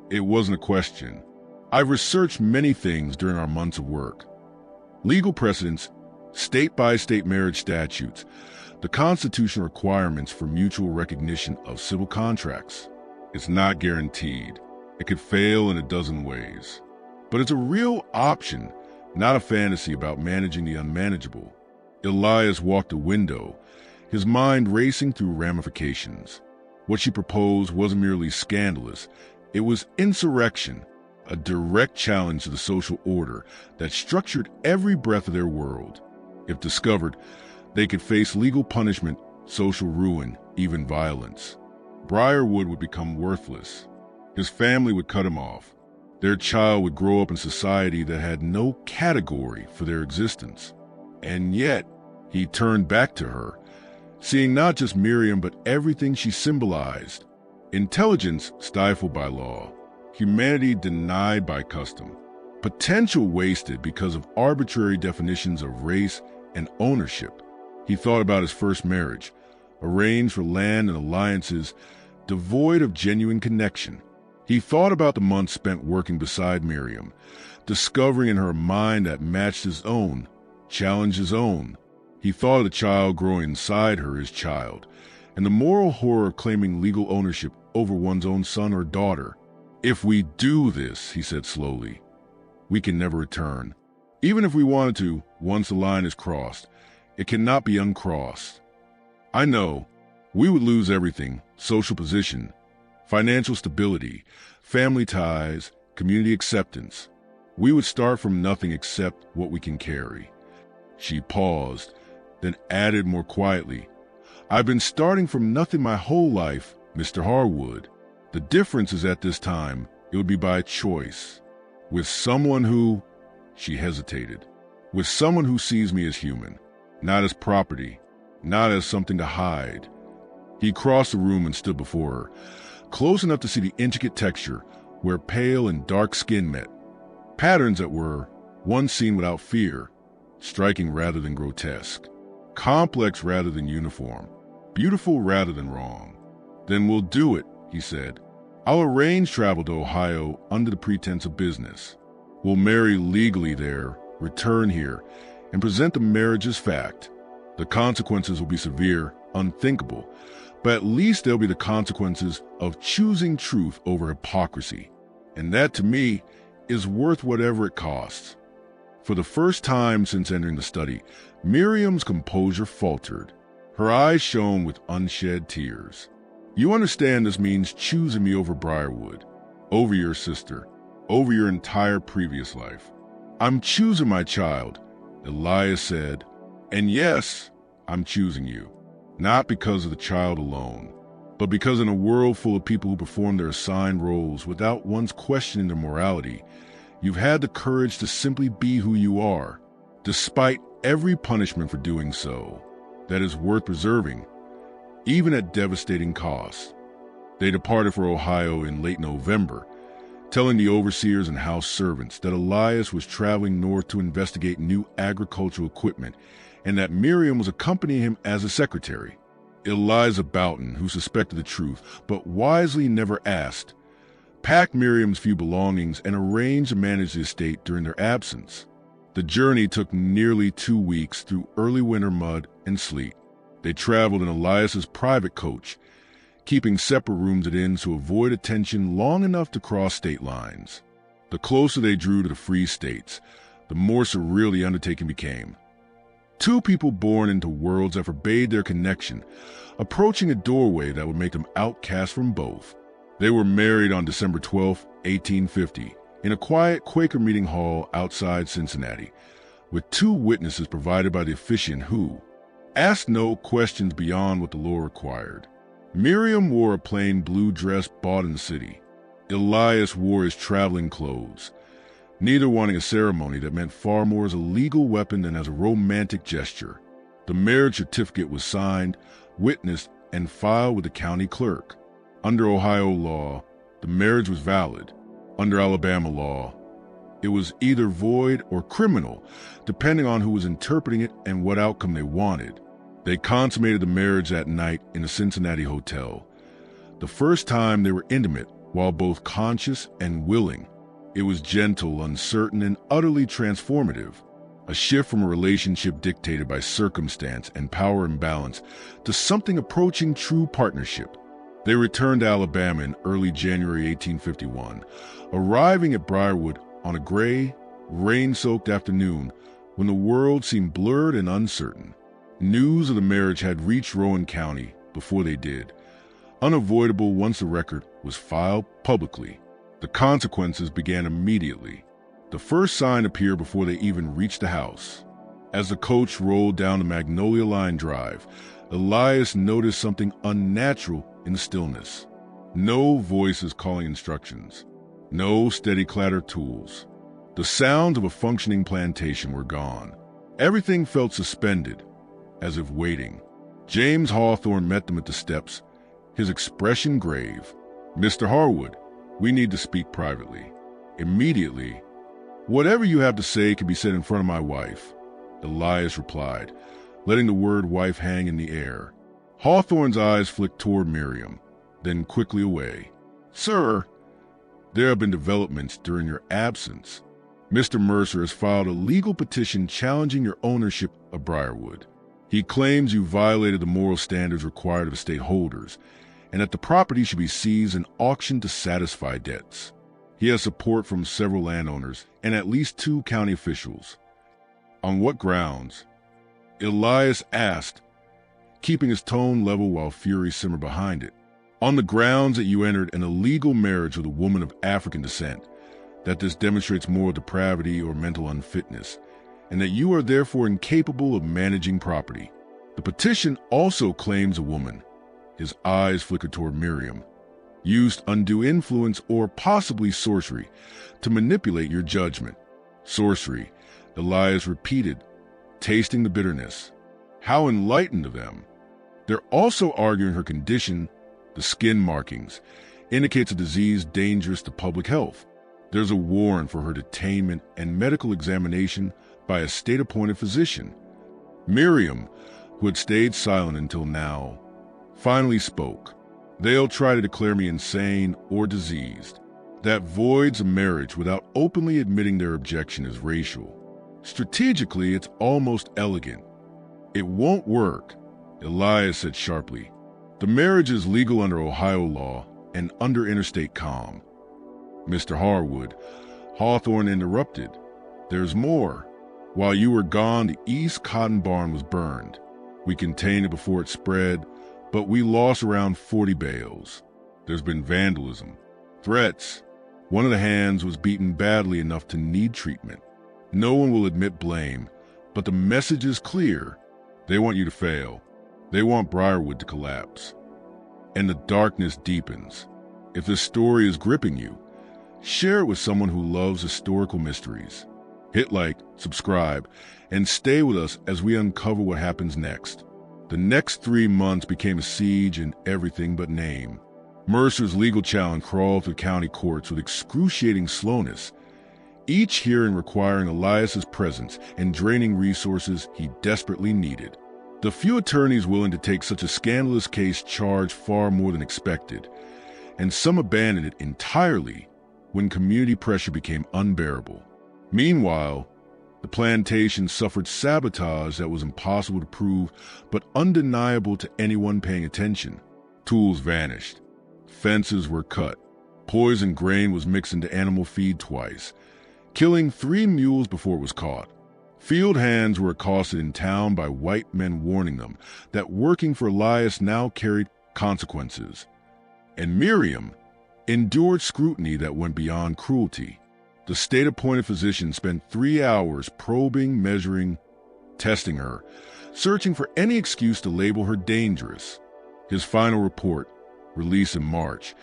It wasn't a question. I've researched many things during our months of work. Legal precedents, state-by-state marriage statutes, the constitutional requirements for mutual recognition of civil contracts. It's not guaranteed. It could fail in a dozen ways. But it's a real option, not a fantasy about managing the unmanageable. Elias walked a window, his mind racing through ramifications. What she proposed wasn't merely scandalous. It was insurrection, a direct challenge to the social order that structured every breath of their world. If discovered, they could face legal punishment, social ruin, even violence. Briarwood would become worthless. His family would cut him off. Their child would grow up in society that had no category for their existence. And yet, he turned back to her, seeing not just Miriam but everything she symbolized. Intelligence stifled by law, humanity denied by custom, potential wasted because of arbitrary definitions of race and ownership. He thought about his first marriage, arranged for land and alliances devoid of genuine connection. He thought about the months spent working beside Miriam, discovering in her a mind that matched his own, challenged his own. He thought of the child growing inside her, his child, and the moral horror of claiming legal ownership over one's own son or daughter. If we do this, he said slowly, we can never return. Even if we wanted to, once the line is crossed, it cannot be uncrossed. I know, we would lose everything: social position, financial stability, family ties, community acceptance. We would start from nothing except what we can carry. She paused, then added more quietly, I've been starting from nothing my whole life, Mr. Harwood. The difference is at this time, it would be by choice. With someone who, she hesitated, with someone who sees me as human, not as property, not as something to hide. He crossed the room and stood before her, close enough to see the intricate texture, where pale and dark skin met, patterns that were once seen without fear, striking rather than grotesque, complex rather than uniform, beautiful rather than wrong. "Then we'll do it," he said. "I'll arrange travel to Ohio under the pretense of business. We'll marry legally there, return here, and present the marriage as fact. The consequences will be severe, unthinkable, but at least they'll be the consequences of choosing truth over hypocrisy. And that, to me, is worth whatever it costs." For the first time since entering the study, Miriam's composure faltered. Her eyes shone with unshed tears. "You understand this means choosing me over Briarwood, over your sister, over your entire previous life." "I'm choosing my child," Elias said. "And yes, I'm choosing you. Not because of the child alone, but because in a world full of people who perform their assigned roles without once questioning their morality, you've had the courage to simply be who you are, despite every punishment for doing so, that is worth preserving, even at devastating cost." They departed for Ohio in late November, telling the overseers and house servants that Elias was traveling north to investigate new agricultural equipment and that Miriam was accompanying him as a secretary. Eliza Boughton, who suspected the truth but wisely never asked, packed Miriam's few belongings and arranged to manage the estate during their absence. The journey took nearly 2 weeks through early winter mud and sleet. They traveled in Elias's private coach, keeping separate rooms at inns to avoid attention long enough to cross state lines. The closer they drew to the free states, the more surreal the undertaking became. Two people born into worlds that forbade their connection, approaching a doorway that would make them outcast from both. They were married on December 12, 1850, in a quiet Quaker meeting hall outside Cincinnati, with 2 witnesses provided by the officiant who asked no questions beyond what the law required. Miriam wore a plain blue dress bought in the city. Elias wore his traveling clothes, neither wanting a ceremony that meant far more as a legal weapon than as a romantic gesture. The marriage certificate was signed, witnessed, and filed with the county clerk. Under Ohio law, the marriage was valid. Under Alabama law, it was either void or criminal, depending on who was interpreting it and what outcome they wanted. They consummated the marriage that night in a Cincinnati hotel, the first time they were intimate while both conscious and willing. It was gentle, uncertain, and utterly transformative, a shift from a relationship dictated by circumstance and power imbalance to something approaching true partnership. They returned to Alabama in early January 1851, arriving at Briarwood on a gray, rain-soaked afternoon when the world seemed blurred and uncertain. News of the marriage had reached Rowan County before they did, unavoidable once the record was filed publicly. The consequences began immediately. The first sign appeared before they even reached the house. As the coach rolled down the Magnolia Line drive, Elias noticed something unnatural in the stillness. No voices calling instructions. No steady clatter of tools. The sounds of a functioning plantation were gone. Everything felt suspended, as if waiting. James Hawthorne met them at the steps, his expression grave. "Mr. Harwood, we need to speak privately." Immediately, "Whatever you have to say can be said in front of my wife," Elias replied, letting the word wife hang in the air. Hawthorne's eyes flicked toward Miriam, then quickly away. "Sir, there have been developments during your absence. Mr. Mercer has filed a legal petition challenging your ownership of Briarwood. He claims you violated the moral standards required of estate holders, and that the property should be seized and auctioned to satisfy debts. He has support from several landowners and at least 2 county officials." "On what grounds?" Elias asked, keeping his tone level while fury simmered behind it. "On the grounds that you entered an illegal marriage with a woman of African descent, that this demonstrates moral depravity or mental unfitness, and that you are therefore incapable of managing property. The petition also claims a woman," his eyes flickered toward Miriam, "used undue influence or possibly sorcery to manipulate your judgment." "Sorcery," Elias repeated, tasting the bitterness. "How enlightened of them." "They're also arguing her condition, the skin markings, indicates a disease dangerous to public health. There's a warrant for her detainment and medical examination by a state-appointed physician. Miriam, who had stayed silent until now, finally spoke. They'll try to declare me insane or diseased. That voids a marriage without openly admitting their objection is racial. Strategically, it's almost elegant. It won't work, Elias said sharply. The marriage is legal under Ohio law and under interstate comm. Mr. Harwood, Hawthorne interrupted. There's more. While you were gone, the East Cotton Barn was burned. We contained it before it spread, but we lost around 40 bales. There's been vandalism, threats. One of the hands was beaten badly enough to need treatment. No one will admit blame, but the message is clear. They want you to fail. They want Briarwood to collapse. And the darkness deepens. If this story is gripping you, share it with someone who loves historical mysteries. Hit like, subscribe, and stay with us as we uncover what happens next. The next 3 months became a siege in everything but name. Mercer's legal challenge crawled through county courts with excruciating slowness, each hearing requiring Elias's presence and draining resources he desperately needed. The few attorneys willing to take such a scandalous case charged far more than expected, and some abandoned it entirely when community pressure became unbearable. Meanwhile, the plantation suffered sabotage that was impossible to prove but undeniable to anyone paying attention. Tools vanished. Fences were cut. Poison grain was mixed into animal feed twice, killing 3 mules before it was caught. Field hands were accosted in town by white men warning them that working for Elias now carried consequences. And Miriam endured scrutiny that went beyond cruelty. The state-appointed physician spent 3 hours probing, measuring, testing her, searching for any excuse to label her dangerous. His final report, released in March,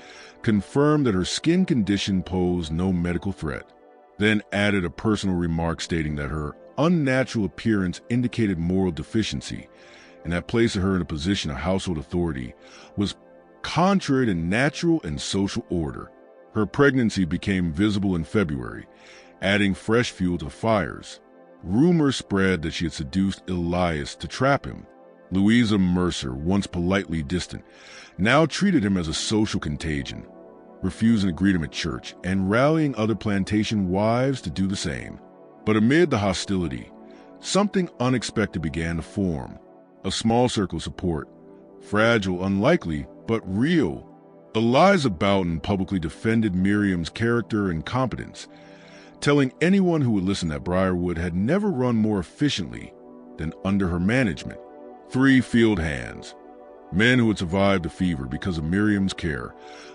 confirmed that her skin condition posed no medical threat, then added a personal remark stating that her unnatural appearance indicated moral deficiency, and that placing her in a position of household authority was contrary to natural and social order. Her pregnancy became visible in February, adding fresh fuel to fires. Rumors spread that she had seduced Elias to trap him. Louisa Mercer, once politely distant, now treated him as a social contagion, refusing to greet him at church and rallying other plantation wives to do the same. But amid the hostility, something unexpected began to form. A small circle of support, fragile, unlikely, but real. Eliza Boughton publicly defended Miriam's character and competence, telling anyone who would listen that Briarwood had never run more efficiently than under her management. 3 field hands, men who had survived the fever because of Miriam's care,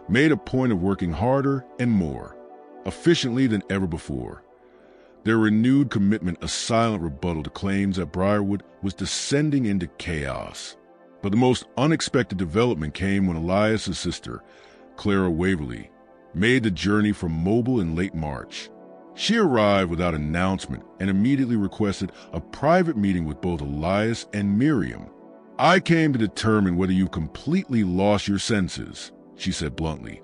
made a point of working harder and more efficiently than ever before. Their renewed commitment a silent rebuttal to claims that Briarwood was descending into chaos. But the most unexpected development came when Elias's sister, Clara Waverly, made the journey from Mobile in late March. She arrived without announcement and immediately requested a private meeting with both Elias and Miriam. "I came to determine whether you completely lost your senses," she said bluntly,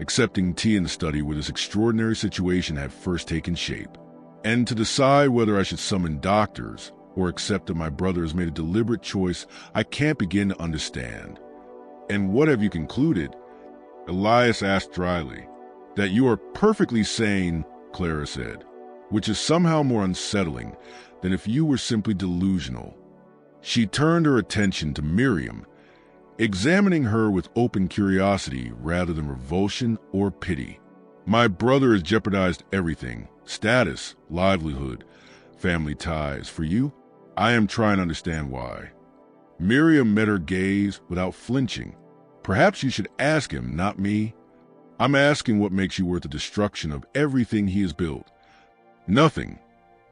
accepting tea in the study where this extraordinary situation had first taken shape, "and to decide whether I should summon doctors or accept that my brother has made a deliberate choice I can't begin to understand." "And what have you concluded?" Elias asked dryly. "That you are perfectly sane," Clara said, "which is somehow more unsettling than if you were simply delusional." She turned her attention to Miriam, examining her with open curiosity rather than revulsion or pity. "My brother has jeopardized everything, status, livelihood, family ties. For you, I am trying to understand why." Miriam met her gaze without flinching. "Perhaps you should ask him, not me. I'm asking what makes you worth the destruction of everything he has built." "Nothing,"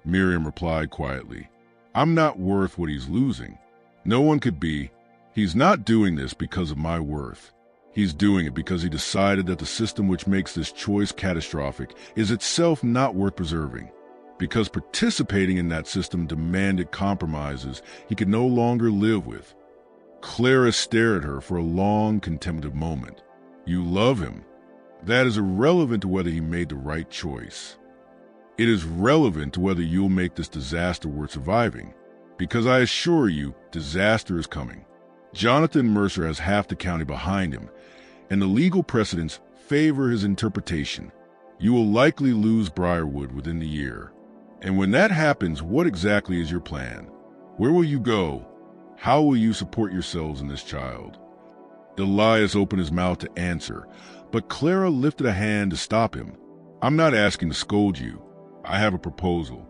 Miriam replied quietly. "I'm not worth what he's losing. No one could be. He's not doing this because of my worth. He's doing it because he decided that the system which makes this choice catastrophic is itself not worth preserving. Because participating in that system demanded compromises he could no longer live with." Clara stared at her for a long, contemplative moment. "You love him," That is irrelevant to whether he made the right choice. It is relevant to whether you'll make this disaster worth surviving, because I assure you, disaster is coming. Jonathan Mercer has half the county behind him, and the legal precedents favor his interpretation. You will likely lose Briarwood within the year. And when that happens, what exactly is your plan? Where will you go? How will you support yourselves and this child? Elias opened his mouth to answer, but Clara lifted a hand to stop him. I'm not asking to scold you. I have a proposal,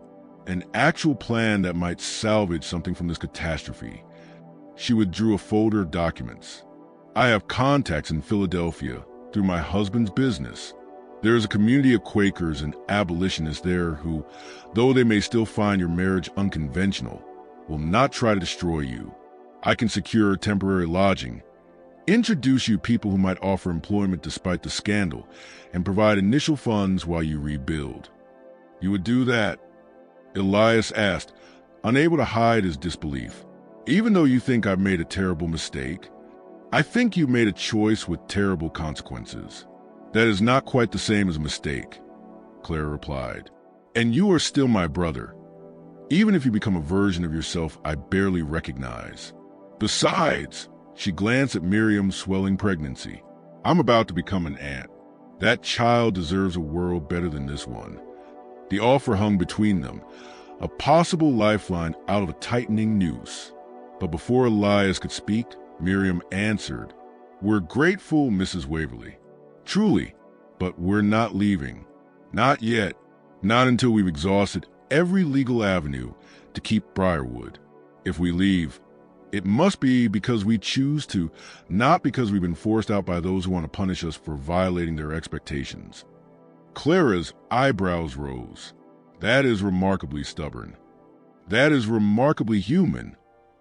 an actual plan that might salvage something from this catastrophe. She withdrew a folder of documents. I have contacts in Philadelphia through my husband's business. There is a community of Quakers and abolitionists there who, though they may still find your marriage unconventional, will not try to destroy you. I can secure temporary lodging, introduce you people who might offer employment despite the scandal, and provide initial funds while you rebuild. You would do that? Elias asked, unable to hide his disbelief. Even though you think I've made a terrible mistake, I think you made a choice with terrible consequences. That is not quite the same as a mistake, Clara replied. And you are still my brother, even if you become a version of yourself I barely recognize. Besides, she glanced at Miriam's swelling pregnancy. I'm about to become an aunt. That child deserves a world better than this one. The offer hung between them, a possible lifeline out of a tightening noose. But before Elias could speak, Miriam answered, We're grateful, Mrs. Waverly. Truly, but we're not leaving. Not yet. Not until we've exhausted every legal avenue to keep Briarwood. If we leave, it must be because we choose to, not because we've been forced out by those who want to punish us for violating their expectations. Clara's eyebrows rose. That is remarkably stubborn. That is remarkably human,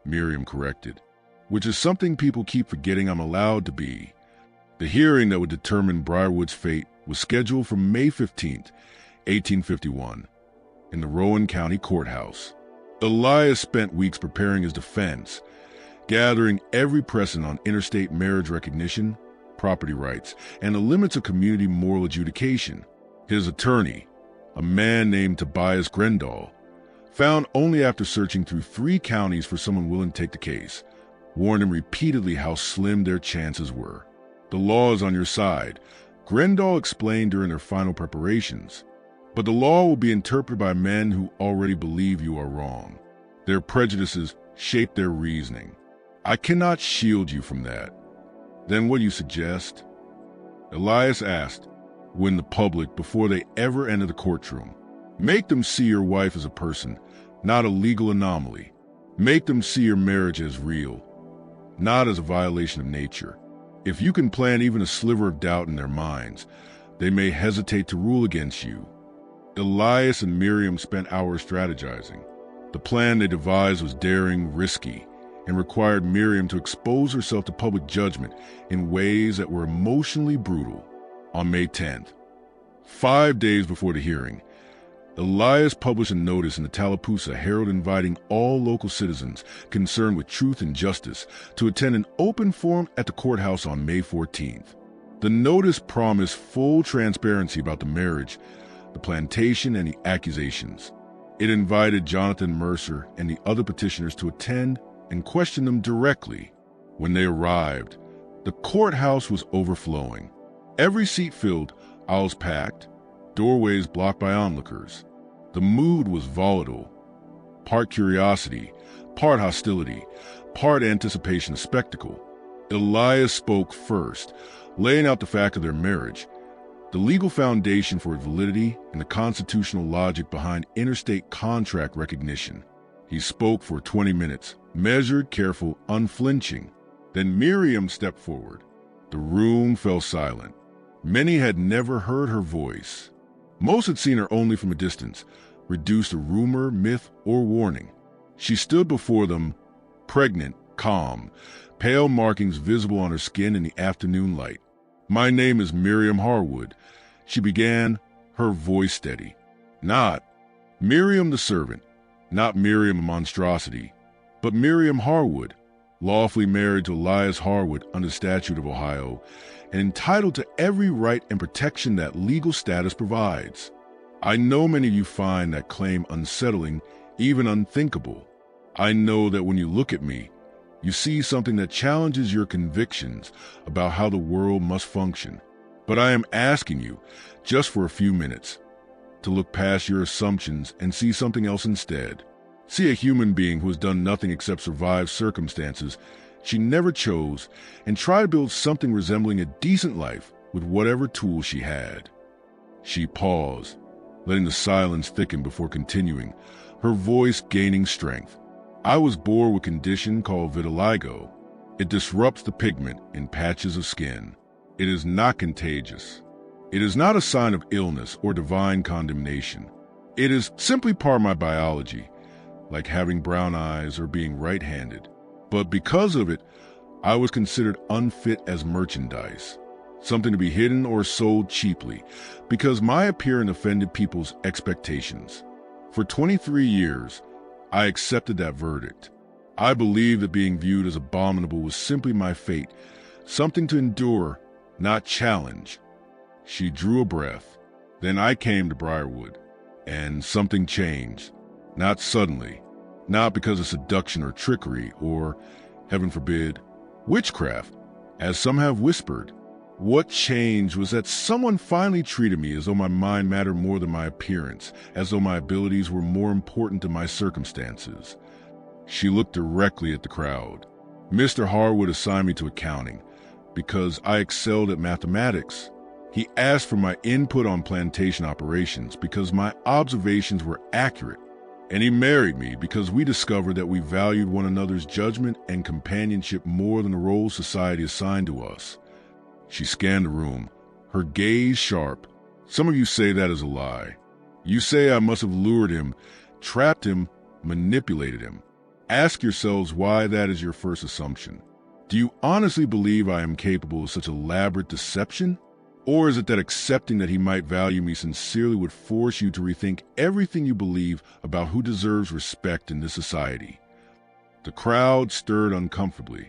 Miriam corrected, which is something people keep forgetting I'm allowed to be. The hearing that would determine Briarwood's fate was scheduled for May 15th, 1851, in the Rowan County Courthouse. Elias spent weeks preparing his defense, gathering every precedent on interstate marriage recognition, property rights, and the limits of community moral adjudication. His attorney, a man named Tobias Grendall, found only after searching through 3 counties for someone willing to take the case, warned him repeatedly how slim their chances were. The law is on your side, Grendall explained during their final preparations. But the law will be interpreted by men who already believe you are wrong. Their prejudices shape their reasoning. I cannot shield you from that. Then what do you suggest? Elias asked, when the public, before they ever enter the courtroom, make them see your wife as a person, not a legal anomaly. Make them see your marriage as real, not as a violation of nature. If you can plant even a sliver of doubt in their minds, they may hesitate to rule against you. Elias and Miriam spent hours strategizing. The plan they devised was daring, risky, and required Miriam to expose herself to public judgment in ways that were emotionally brutal. On May 10th, 5 days before the hearing, Elias published a notice in the Tallapoosa Herald inviting all local citizens concerned with truth and justice to attend an open forum at the courthouse on May 14th. The notice promised full transparency about the marriage, the plantation, and the accusations. It invited Jonathan Mercer and the other petitioners to attend and question them directly. When they arrived, the courthouse was overflowing. Every seat filled, aisles packed, doorways blocked by onlookers. The mood was volatile, part curiosity, part hostility, part anticipation of spectacle. Elias spoke first, laying out the fact of their marriage, the legal foundation for its validity, and the constitutional logic behind interstate contract recognition. He spoke for 20 minutes, measured, careful, unflinching. Then Miriam stepped forward. The room fell silent. Many had never heard her voice. Most had seen her only from a distance, reduced to rumor, myth, or warning. She stood before them, pregnant, calm, pale markings visible on her skin in the afternoon light. My name is Miriam Harwood, she began, her voice steady. Not Miriam the servant, not Miriam a monstrosity, but Miriam Harwood, lawfully married to Elias Harwood under the statute of Ohio, and entitled to every right and protection that legal status provides. I know many of you find that claim unsettling, even unthinkable. I know that when you look at me, you see something that challenges your convictions about how the world must function. But I am asking you, just for a few minutes, to look past your assumptions and see something else instead. See a human being who has done nothing except survive circumstances she never chose and try to build something resembling a decent life with whatever tools she had. She paused, letting the silence thicken before continuing, her voice gaining strength. I was born with a condition called vitiligo. It disrupts the pigment in patches of skin. It is not contagious. It is not a sign of illness or divine condemnation. It is simply part of my biology, like having brown eyes or being right-handed. But because of it, I was considered unfit as merchandise, something to be hidden or sold cheaply, because my appearance offended people's expectations. For 23 years, I accepted that verdict. I believed that being viewed as abominable was simply my fate, something to endure, not challenge. She drew a breath. Then I came to Briarwood, and something changed. Not suddenly, not because of seduction or trickery or, heaven forbid, witchcraft, as some have whispered. What changed was that someone finally treated me as though my mind mattered more than my appearance, as though my abilities were more important than my circumstances. She looked directly at the crowd. Mr. Harwood assigned me to accounting because I excelled at mathematics. He asked for my input on plantation operations because my observations were accurate. And he married me because we discovered that we valued one another's judgment and companionship more than the roles society assigned to us. She scanned the room, her gaze sharp. Some of you say that is a lie. You say I must have lured him, trapped him, manipulated him. Ask yourselves why that is your first assumption. Do you honestly believe I am capable of such elaborate deception? Or is it that accepting that he might value me sincerely would force you to rethink everything you believe about who deserves respect in this society? The crowd stirred uncomfortably.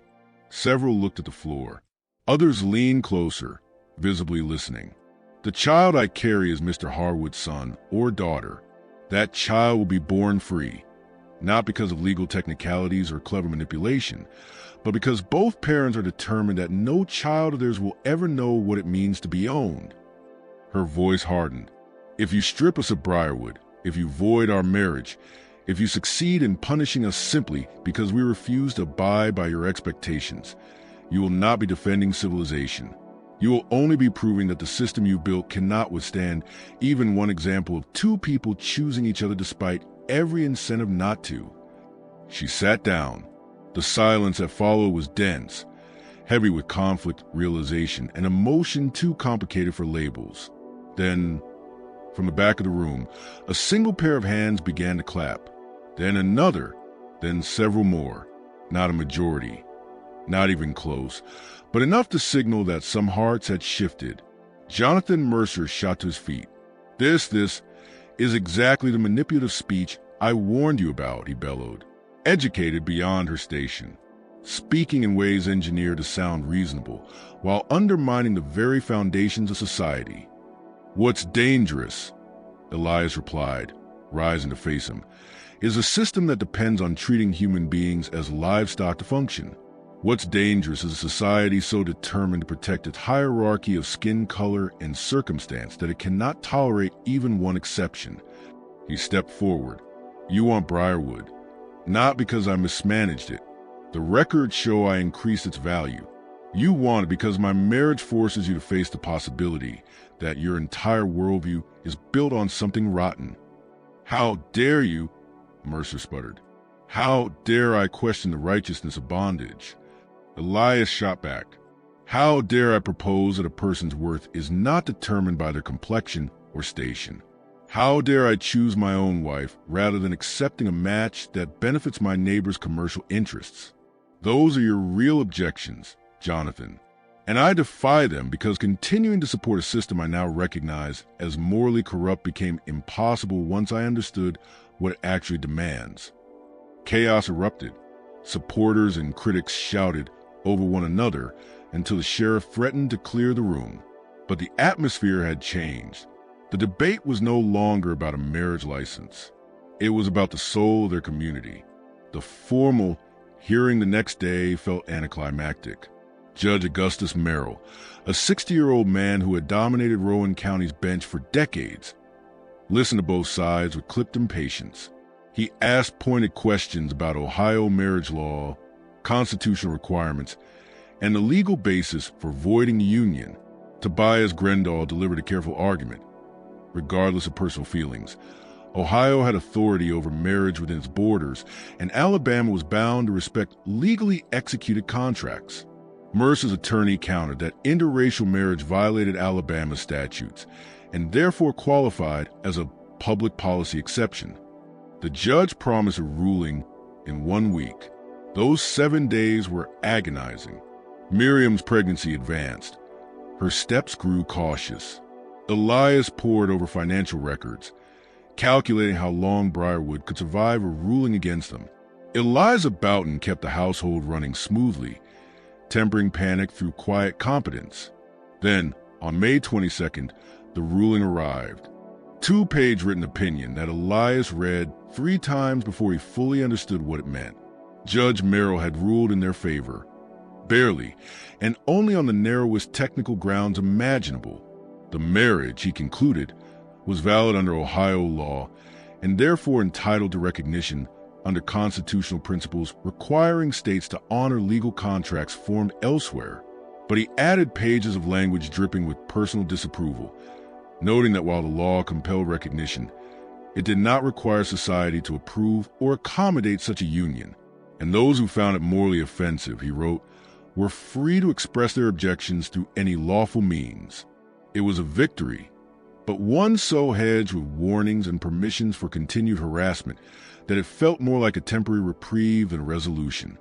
Several looked at the floor. Others leaned closer, visibly listening. The child I carry is Mr. Harwood's son or daughter. That child will be born free, not because of legal technicalities or clever manipulation, but because both parents are determined that no child of theirs will ever know what it means to be owned. Her voice hardened. If you strip us of Briarwood, if you void our marriage, if you succeed in punishing us simply because we refuse to abide by your expectations, you will not be defending civilization. You will only be proving that the system you built cannot withstand even one example of two people choosing each other despite every incentive not to. She sat down. The silence that followed was dense, heavy with conflict, realization, and emotion too complicated for labels. Then, from the back of the room, a single pair of hands began to clap. Then another, then several more. Not a majority, not even close, but enough to signal that some hearts had shifted. Jonathan Mercer shot to his feet. This is exactly the manipulative speech I warned you about, he bellowed. Educated beyond her station, speaking in ways engineered to sound reasonable, while undermining the very foundations of society. What's dangerous, Elias replied, rising to face him, is a system that depends on treating human beings as livestock to function. What's dangerous is a society so determined to protect its hierarchy of skin color and circumstance that it cannot tolerate even one exception. He stepped forward. You want Briarwood. Not because I mismanaged it. The records show I increased its value. You want it because my marriage forces you to face the possibility that your entire worldview is built on something rotten. How dare you, Mercer sputtered. How dare I question the righteousness of bondage? Elias shot back. How dare I propose that a person's worth is not determined by their complexion or station? How dare I choose my own wife rather than accepting a match that benefits my neighbor's commercial interests? Those are your real objections, Jonathan, and I defy them because continuing to support a system I now recognize as morally corrupt became impossible once I understood what it actually demands. Chaos erupted. Supporters and critics shouted over one another until the sheriff threatened to clear the room. But the atmosphere had changed. The debate was no longer about a marriage license. It was about the soul of their community. The formal hearing the next day felt anticlimactic. Judge Augustus Merrill, a 60-year-old man who had dominated Rowan County's bench for decades, listened to both sides with clipped impatience. He asked pointed questions about Ohio marriage law, constitutional requirements, and the legal basis for voiding the union. Tobias Grendall delivered a careful argument. Regardless of personal feelings, Ohio had authority over marriage within its borders, and Alabama was bound to respect legally executed contracts. Mercer's attorney countered that interracial marriage violated Alabama statutes and therefore qualified as a public policy exception. The judge promised a ruling in 1 week. Those 7 days were agonizing. Miriam's pregnancy advanced. Her steps grew cautious. Elias pored over financial records, calculating how long Briarwood could survive a ruling against them. Eliza Boughton kept the household running smoothly, tempering panic through quiet competence. Then, on May 22nd, the ruling arrived. 2-page written opinion that Elias read 3 times before he fully understood what it meant. Judge Merrill had ruled in their favor. Barely, and only on the narrowest technical grounds imaginable. The marriage, he concluded, was valid under Ohio law and therefore entitled to recognition under constitutional principles requiring states to honor legal contracts formed elsewhere. But he added pages of language dripping with personal disapproval, noting that while the law compelled recognition, it did not require society to approve or accommodate such a union. And those who found it morally offensive, he wrote, were free to express their objections through any lawful means. It was a victory, but one so hedged with warnings and permissions for continued harassment that it felt more like a temporary reprieve than a resolution.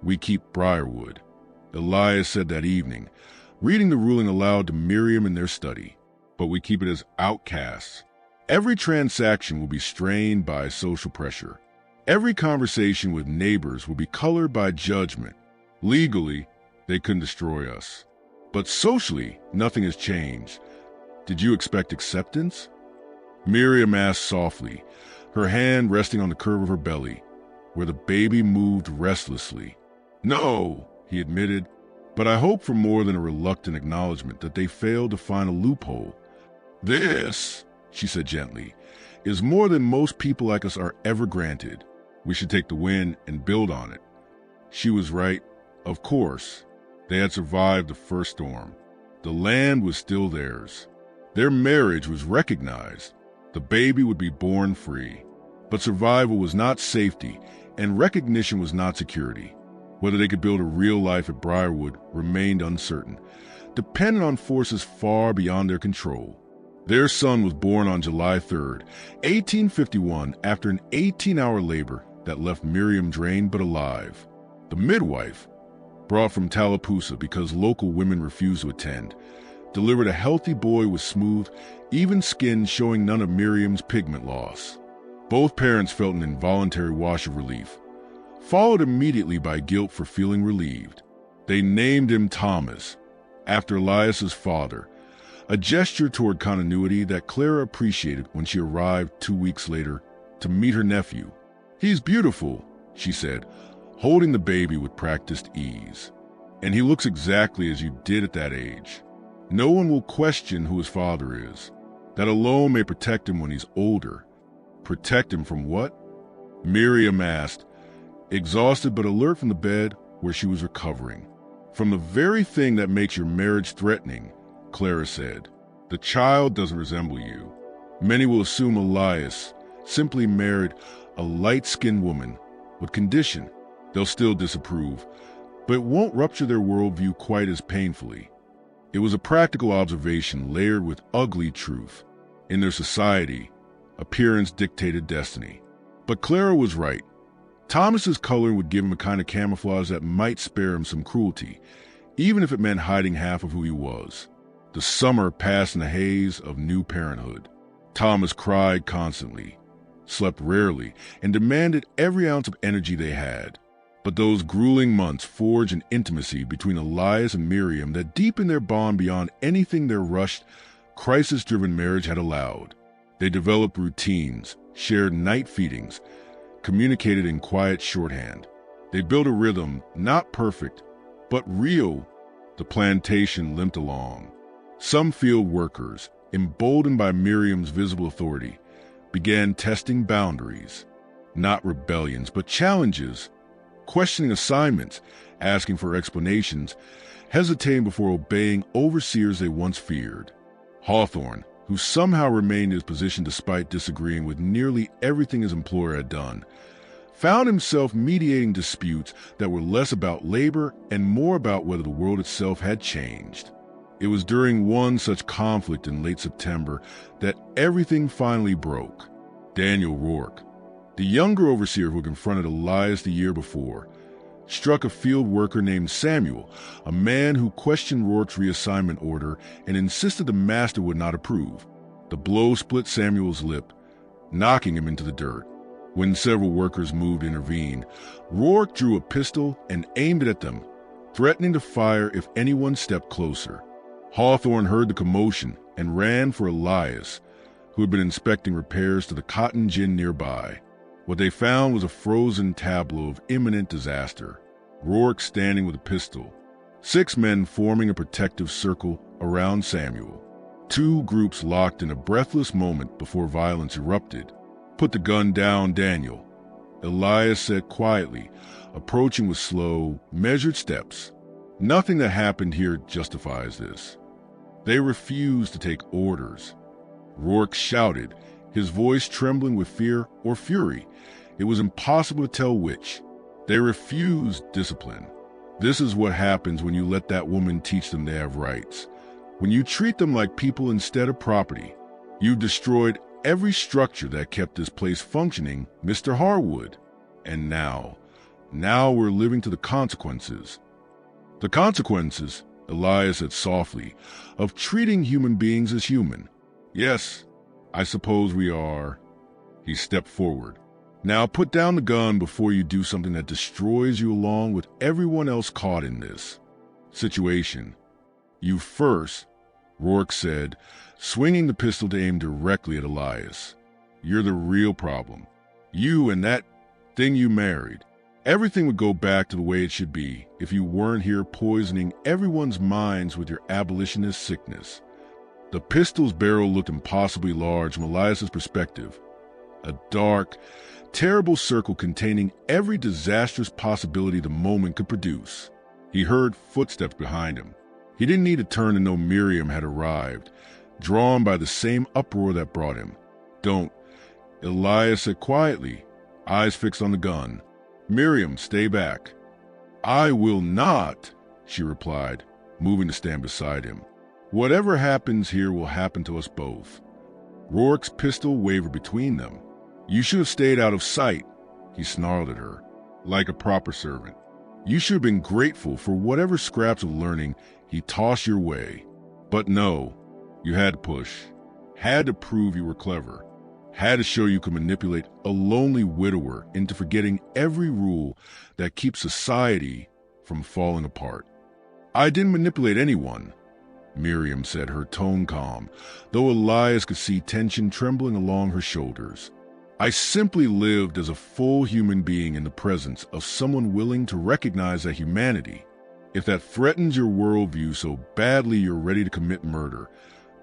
"We keep Briarwood," Elias said that evening, reading the ruling aloud to Miriam in their study. "But we keep it as outcasts. Every transaction will be strained by social pressure. Every conversation with neighbors will be colored by judgment. Legally, they couldn't destroy us. But socially, nothing has changed. Did you expect acceptance?" Miriam asked softly, her hand resting on the curve of her belly, where the baby moved restlessly. "No," he admitted, "but I hope for more than a reluctant acknowledgement that they failed to find a loophole. This," she said gently, "is more than most people like us are ever granted. We should take the win and build on it." She was right. Of course. They had survived the first storm. The land was still theirs. Their marriage was recognized. The baby would be born free. But survival was not safety, and recognition was not security. Whether they could build a real life at Briarwood remained uncertain, dependent on forces far beyond their control. Their son was born on July 3rd, 1851, after an 18-hour labor that left Miriam drained but alive. The midwife, brought from Tallapoosa because local women refused to attend, delivered a healthy boy with smooth, even skin showing none of Miriam's pigment loss. Both parents felt an involuntary wash of relief, followed immediately by guilt for feeling relieved. They named him Thomas, after Elias's father, a gesture toward continuity that Clara appreciated when she arrived 2 weeks later to meet her nephew. "He's beautiful," she said, holding the baby with practiced ease. "And he looks exactly as you did at that age. No one will question who his father is. That alone may protect him when he's older." "Protect him from what?" Miriam asked, exhausted but alert from the bed where she was recovering. "From the very thing that makes your marriage threatening," Clara said. "The child doesn't resemble you. Many will assume Elias simply married a light-skinned woman with condition. They'll still disapprove, but it won't rupture their worldview quite as painfully." It was a practical observation layered with ugly truth. In their society, appearance dictated destiny. But Clara was right. Thomas's color would give him a kind of camouflage that might spare him some cruelty, even if it meant hiding half of who he was. The summer passed in the haze of new parenthood. Thomas cried constantly, slept rarely, and demanded every ounce of energy they had. But those grueling months forged an intimacy between Elias and Miriam that deepened their bond beyond anything their rushed, crisis-driven marriage had allowed. They developed routines, shared night feedings, communicated in quiet shorthand. They built a rhythm, not perfect, but real. The plantation limped along. Some field workers, emboldened by Miriam's visible authority, began testing boundaries, not rebellions, but challenges, questioning assignments, asking for explanations, hesitating before obeying overseers they once feared. Hawthorne, who somehow remained in his position despite disagreeing with nearly everything his employer had done, found himself mediating disputes that were less about labor and more about whether the world itself had changed. It was during one such conflict in late September that everything finally broke. Daniel Rourke, the younger overseer who had confronted Elias the year before, struck a field worker named Samuel, a man who questioned Rourke's reassignment order and insisted the master would not approve. The blow split Samuel's lip, knocking him into the dirt. When several workers moved to intervene, Rourke drew a pistol and aimed it at them, threatening to fire if anyone stepped closer. Hawthorne heard the commotion and ran for Elias, who had been inspecting repairs to the cotton gin nearby. What they found was a frozen tableau of imminent disaster. Rourke standing with a pistol, 6 men forming a protective circle around Samuel. 2 groups locked in a breathless moment before violence erupted. "Put the gun down, Daniel," Elias said quietly, approaching with slow, measured steps. "Nothing that happened here justifies this." They refused to take orders. Rourke shouted, his voice trembling with fear or fury. It was impossible to tell which. They refused discipline. This is what happens when you let that woman teach them they have rights. When you treat them like people instead of property. You destroyed every structure that kept this place functioning, Mr. Harwood. And now we're living to the consequences. The consequences, Elias said softly, of treating human beings as human. Yes, I suppose we are. He stepped forward. Now put down the gun before you do something that destroys you along with everyone else caught in this situation. You first, Rourke said, swinging the pistol to aim directly at Elias. You're the real problem. You and that thing you married. Everything would go back to the way it should be if you weren't here poisoning everyone's minds with your abolitionist sickness. The pistol's barrel looked impossibly large from Elias's perspective. A dark, terrible circle containing every disastrous possibility the moment could produce. He heard footsteps behind him. He didn't need to turn to know Miriam had arrived, drawn by the same uproar that brought him. "Don't," Elias said quietly, eyes fixed on the gun. "Miriam, stay back." "I will not," she replied, moving to stand beside him. "Whatever happens here will happen to us both." Rourke's pistol wavered between them. "You should have stayed out of sight," he snarled at her, like a proper servant. "You should have been grateful for whatever scraps of learning he tossed your way. But no, you had to push, had to prove you were clever, had to show you could manipulate a lonely widower into forgetting every rule that keeps society from falling apart." "I didn't manipulate anyone," Miriam said, her tone calm, though Elias could see tension trembling along her shoulders. "I simply lived as a full human being in the presence of someone willing to recognize that humanity. If that threatens your worldview so badly you're ready to commit murder,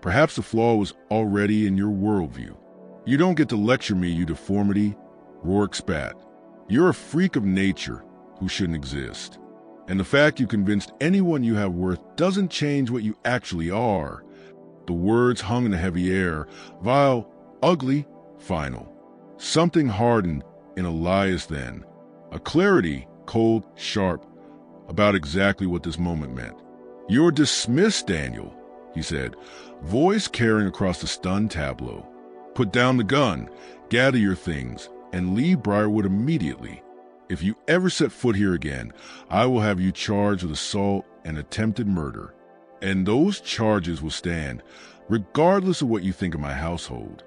perhaps the flaw was already in your worldview. You don't get to lecture me, you deformity," Rourke spat. "You're a freak of nature who shouldn't exist. And the fact you convinced anyone you have worth doesn't change what you actually are." The words hung in the heavy air, vile, ugly, final. Something hardened in Elias then, a clarity, cold, sharp, about exactly what this moment meant. "You're dismissed, Daniel," he said, voice carrying across the stunned tableau. "Put down the gun, gather your things, and leave Briarwood immediately. If you ever set foot here again, I will have you charged with assault and attempted murder. And those charges will stand, regardless of what you think of my household."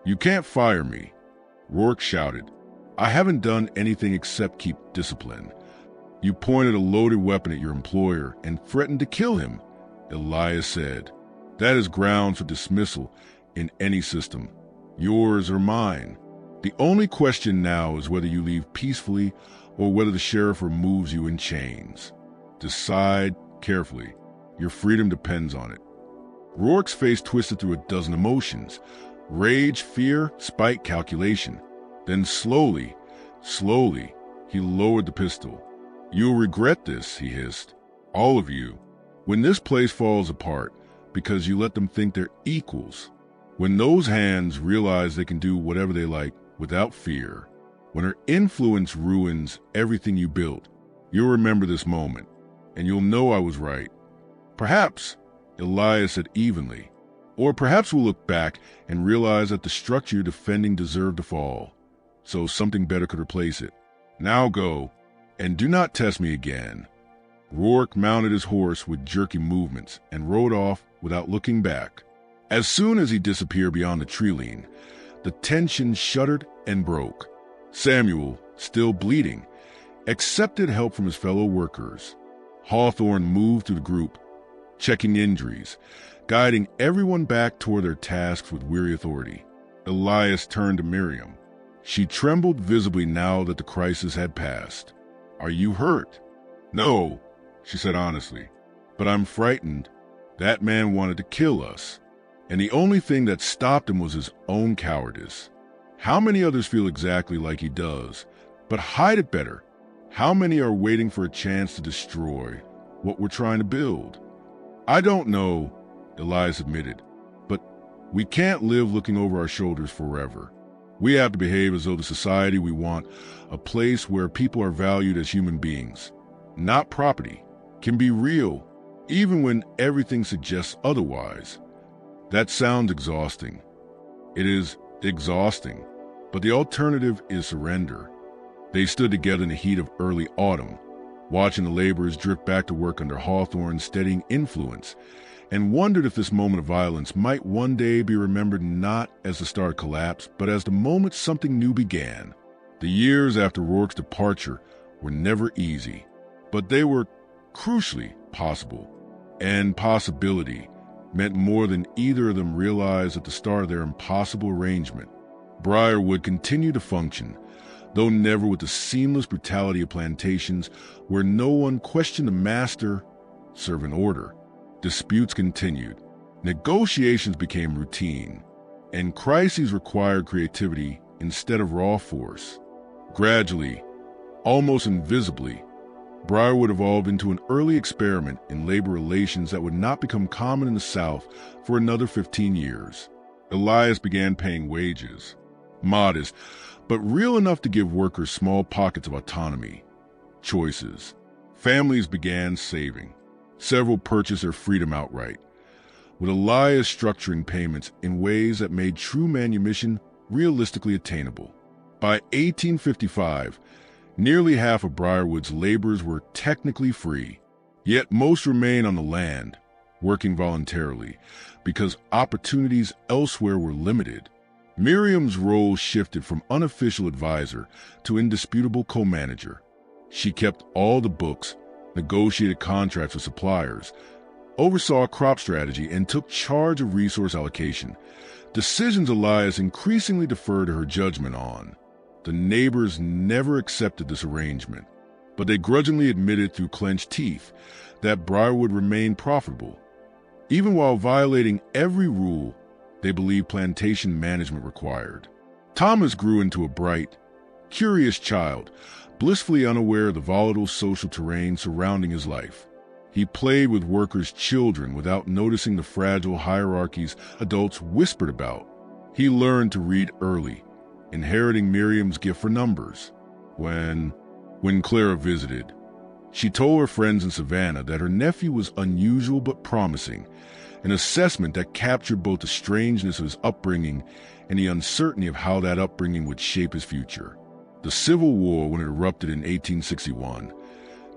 "You can't fire me," Rourke shouted. "I haven't done anything except keep discipline. You pointed a loaded weapon at your employer and threatened to kill him, Elias said. That is grounds for dismissal in any system, yours or mine. The only question now is whether you leave peacefully or whether the sheriff removes you in chains. Decide carefully. Your freedom depends on it. Rourke's face twisted through a dozen emotions: rage, fear, spite, calculation. Then slowly, he lowered the pistol. You'll regret this, he hissed. All of you. When this place falls apart because you let them think they're equals. When those hands realize they can do whatever they like without fear. When her influence ruins everything you built. You'll remember this moment, and you'll know I was right. Perhaps, Elias said evenly, or perhaps we'll look back and realize that the structure you're defending deserved to fall, so something better could replace it. Now go, and do not test me again. Rourke mounted his horse with jerky movements and rode off without looking back. As soon as he disappeared beyond the tree line, the tension shuddered and broke. Samuel, still bleeding, accepted help from his fellow workers. Hawthorne moved through the group, checking injuries, guiding everyone back toward their tasks with weary authority. Elias turned to Miriam. She trembled visibly now that the crisis had passed. Are you hurt? No, she said honestly, but I'm frightened. That man wanted to kill us, and the only thing that stopped him was his own cowardice. How many others feel exactly like he does, but hide it better? How many are waiting for a chance to destroy what we're trying to build? I don't know, Elias admitted, but we can't live looking over our shoulders forever. We have to behave as though the society we want, a place where people are valued as human beings, not property, can be real, even when everything suggests otherwise. That sounds exhausting. It is exhausting, but the alternative is surrender. They stood together in the heat of early autumn, watching the laborers drift back to work under Hawthorne's steadying influence, and wondered if this moment of violence might one day be remembered not as the start collapse, but as the moment something new began. The years after Rourke's departure were never easy, but they were crucially possible, and possibility meant more than either of them realized at the start of their impossible arrangement. Briarwood continued to function, though never with the seamless brutality of plantations where no one questioned the master-servant order. Disputes continued. Negotiations became routine, and crises required creativity instead of raw force. Gradually, almost invisibly, Briarwood evolved into an early experiment in labor relations that would not become common in the South for another 15 years. Elias began paying wages, modest, but real enough to give workers small pockets of autonomy, choices. Families began saving. Several purchased their freedom outright, with Elias structuring payments in ways that made true manumission realistically attainable. By 1855, nearly half of Briarwood's laborers were technically free, yet most remained on the land, working voluntarily, because opportunities elsewhere were limited. Miriam's role shifted from unofficial advisor to indisputable co-manager. She kept all the books, negotiated contracts with suppliers, oversaw crop strategy, and took charge of resource allocation, decisions Elias increasingly deferred to her judgment on. The neighbors never accepted this arrangement, but they grudgingly admitted through clenched teeth that Briarwood remained profitable. Even while violating every rule they believed plantation management required. Thomas grew into a bright, curious child, blissfully unaware of the volatile social terrain surrounding his life. He played with workers' children without noticing the fragile hierarchies adults whispered about. He learned to read early, inheriting Miriam's gift for numbers. When Clara visited, she told her friends in Savannah that her nephew was unusual but promising, an assessment that captured both the strangeness of his upbringing and the uncertainty of how that upbringing would shape his future. The Civil War, when it erupted in 1861,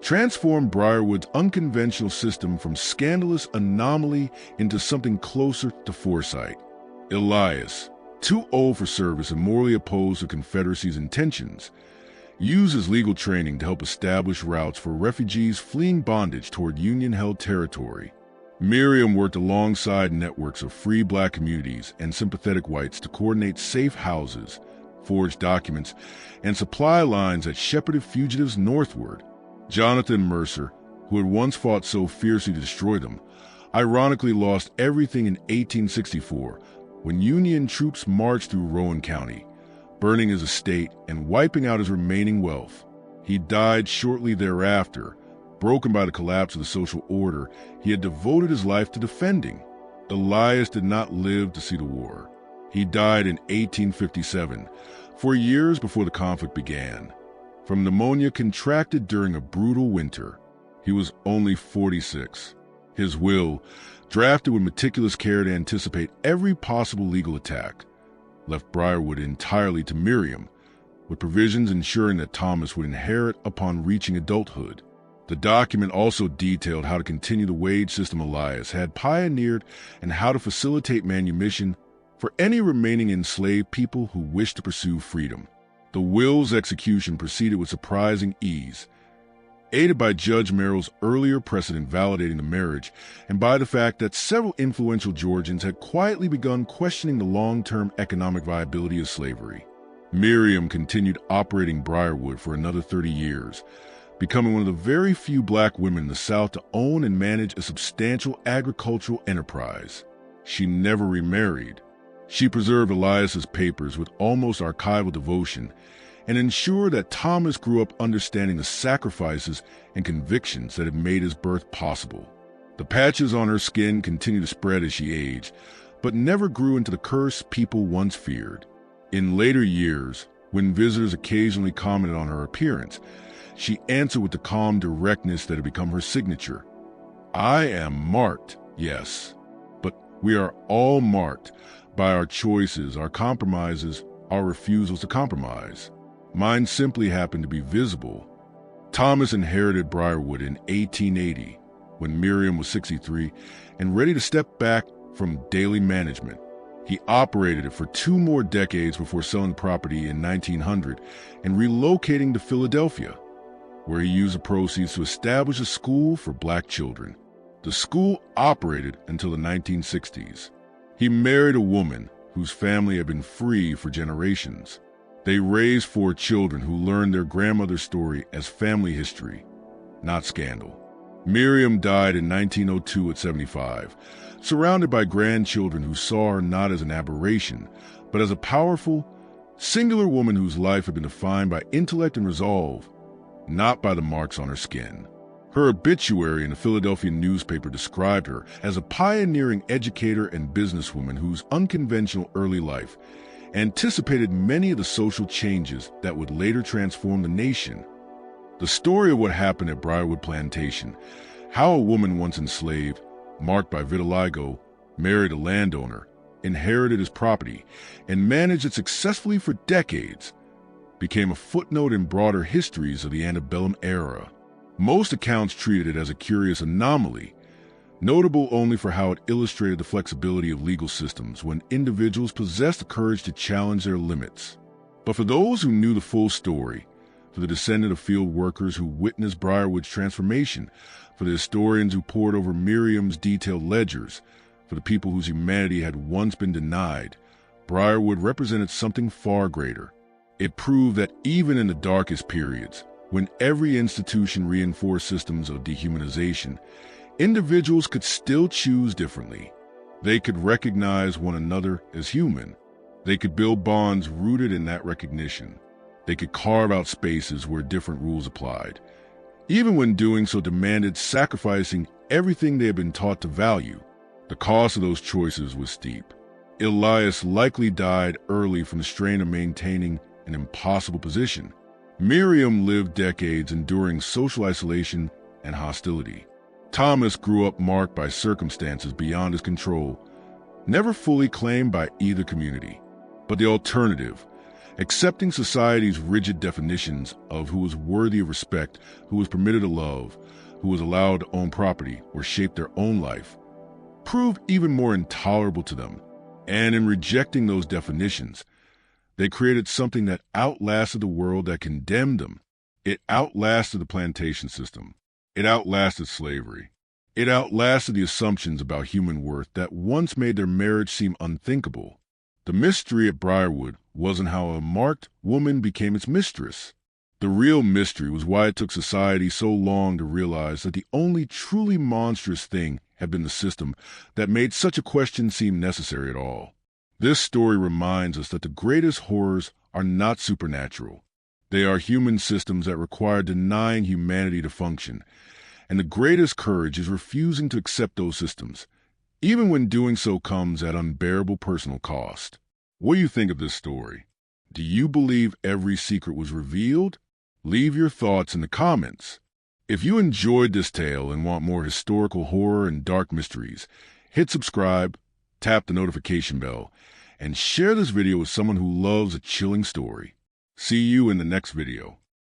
transformed Briarwood's unconventional system from scandalous anomaly into something closer to foresight. Elias, too old for service and morally opposed to Confederacy's intentions, used as legal training to help establish routes for refugees fleeing bondage toward Union-held territory. Miriam worked alongside networks of free black communities and sympathetic whites to coordinate safe houses, forge documents, and supply lines that shepherded fugitives northward. Jonathan Mercer, who had once fought so fiercely to destroy them, ironically lost everything in 1864 when Union troops marched through Rowan County, burning his estate and wiping out his remaining wealth. He died shortly thereafter, broken by the collapse of the social order he had devoted his life to defending. Elias did not live to see the war. He died in 1857, 4 years before the conflict began, from pneumonia contracted during a brutal winter. He was only 46. His will, drafted with meticulous care to anticipate every possible legal attack, left Briarwood entirely to Miriam, with provisions ensuring that Thomas would inherit upon reaching adulthood. The document also detailed how to continue the wage system Elias had pioneered and how to facilitate manumission for any remaining enslaved people who wished to pursue freedom. The will's execution proceeded with surprising ease, aided by Judge Merrill's earlier precedent validating the marriage and by the fact that several influential Georgians had quietly begun questioning the long-term economic viability of slavery. Miriam continued operating Briarwood for another 30 years, becoming one of the very few black women in the South to own and manage a substantial agricultural enterprise. She never remarried. She preserved Elias's papers with almost archival devotion and ensured that Thomas grew up understanding the sacrifices and convictions that had made his birth possible. The patches on her skin continued to spread as she aged, but never grew into the curse people once feared. In later years, when visitors occasionally commented on her appearance, she answered with the calm directness that had become her signature. "I am marked, yes, but we are all marked by our choices, our compromises, our refusals to compromise. Mine simply happened to be visible." Thomas inherited Briarwood in 1880, when Miriam was 63 and ready to step back from daily management. He operated it for 2 more decades before selling property in 1900 and relocating to Philadelphia, where he used the proceeds to establish a school for black children. The school operated until the 1960s. He married a woman whose family had been free for generations. They raised 4 children who learned their grandmother's story as family history, not scandal. Miriam died in 1902 at 75, surrounded by grandchildren who saw her not as an aberration, but as a powerful, singular woman whose life had been defined by intellect and resolve, not by the marks on her skin. Her obituary in a Philadelphia newspaper described her as a pioneering educator and businesswoman whose unconventional early life anticipated many of the social changes that would later transform the nation. The story of what happened at Briarwood Plantation, how a woman once enslaved, marked by vitiligo, married a landowner, inherited his property, and managed it successfully for decades, became a footnote in broader histories of the antebellum era. Most accounts treated it as a curious anomaly, notable only for how it illustrated the flexibility of legal systems when individuals possessed the courage to challenge their limits. But for those who knew the full story, for the descendant of field workers who witnessed Briarwood's transformation, for the historians who pored over Miriam's detailed ledgers, for the people whose humanity had once been denied, Briarwood represented something far greater. It proved that even in the darkest periods, when every institution reinforced systems of dehumanization, individuals could still choose differently. They could recognize one another as human. They could build bonds rooted in that recognition. They could carve out spaces where different rules applied, even when doing so demanded sacrificing everything they had been taught to value. The cost of those choices was steep. Elias likely died early from the strain of maintaining an impossible position. Miriam lived decades enduring social isolation and hostility. Thomas grew up marked by circumstances beyond his control, never fully claimed by either community. But the alternative, accepting society's rigid definitions of who was worthy of respect, who was permitted to love, who was allowed to own property or shape their own life, proved even more intolerable to them. And in rejecting those definitions, They created something that outlasted the world that condemned them. It outlasted the plantation system. It outlasted slavery. It outlasted the assumptions about human worth that once made their marriage seem unthinkable. The mystery at Briarwood wasn't how a marked woman became its mistress. The real mystery was why it took society so long to realize that the only truly monstrous thing had been the system that made such a question seem necessary at all. This story reminds us that the greatest horrors are not supernatural. They are human systems that require denying humanity to function, and the greatest courage is refusing to accept those systems, even when doing so comes at unbearable personal cost. What do you think of this story? Do you believe every secret was revealed? Leave your thoughts in the comments. If you enjoyed this tale and want more historical horror and dark mysteries, hit subscribe, tap the notification bell, and share this video with someone who loves a chilling story. See you in the next video.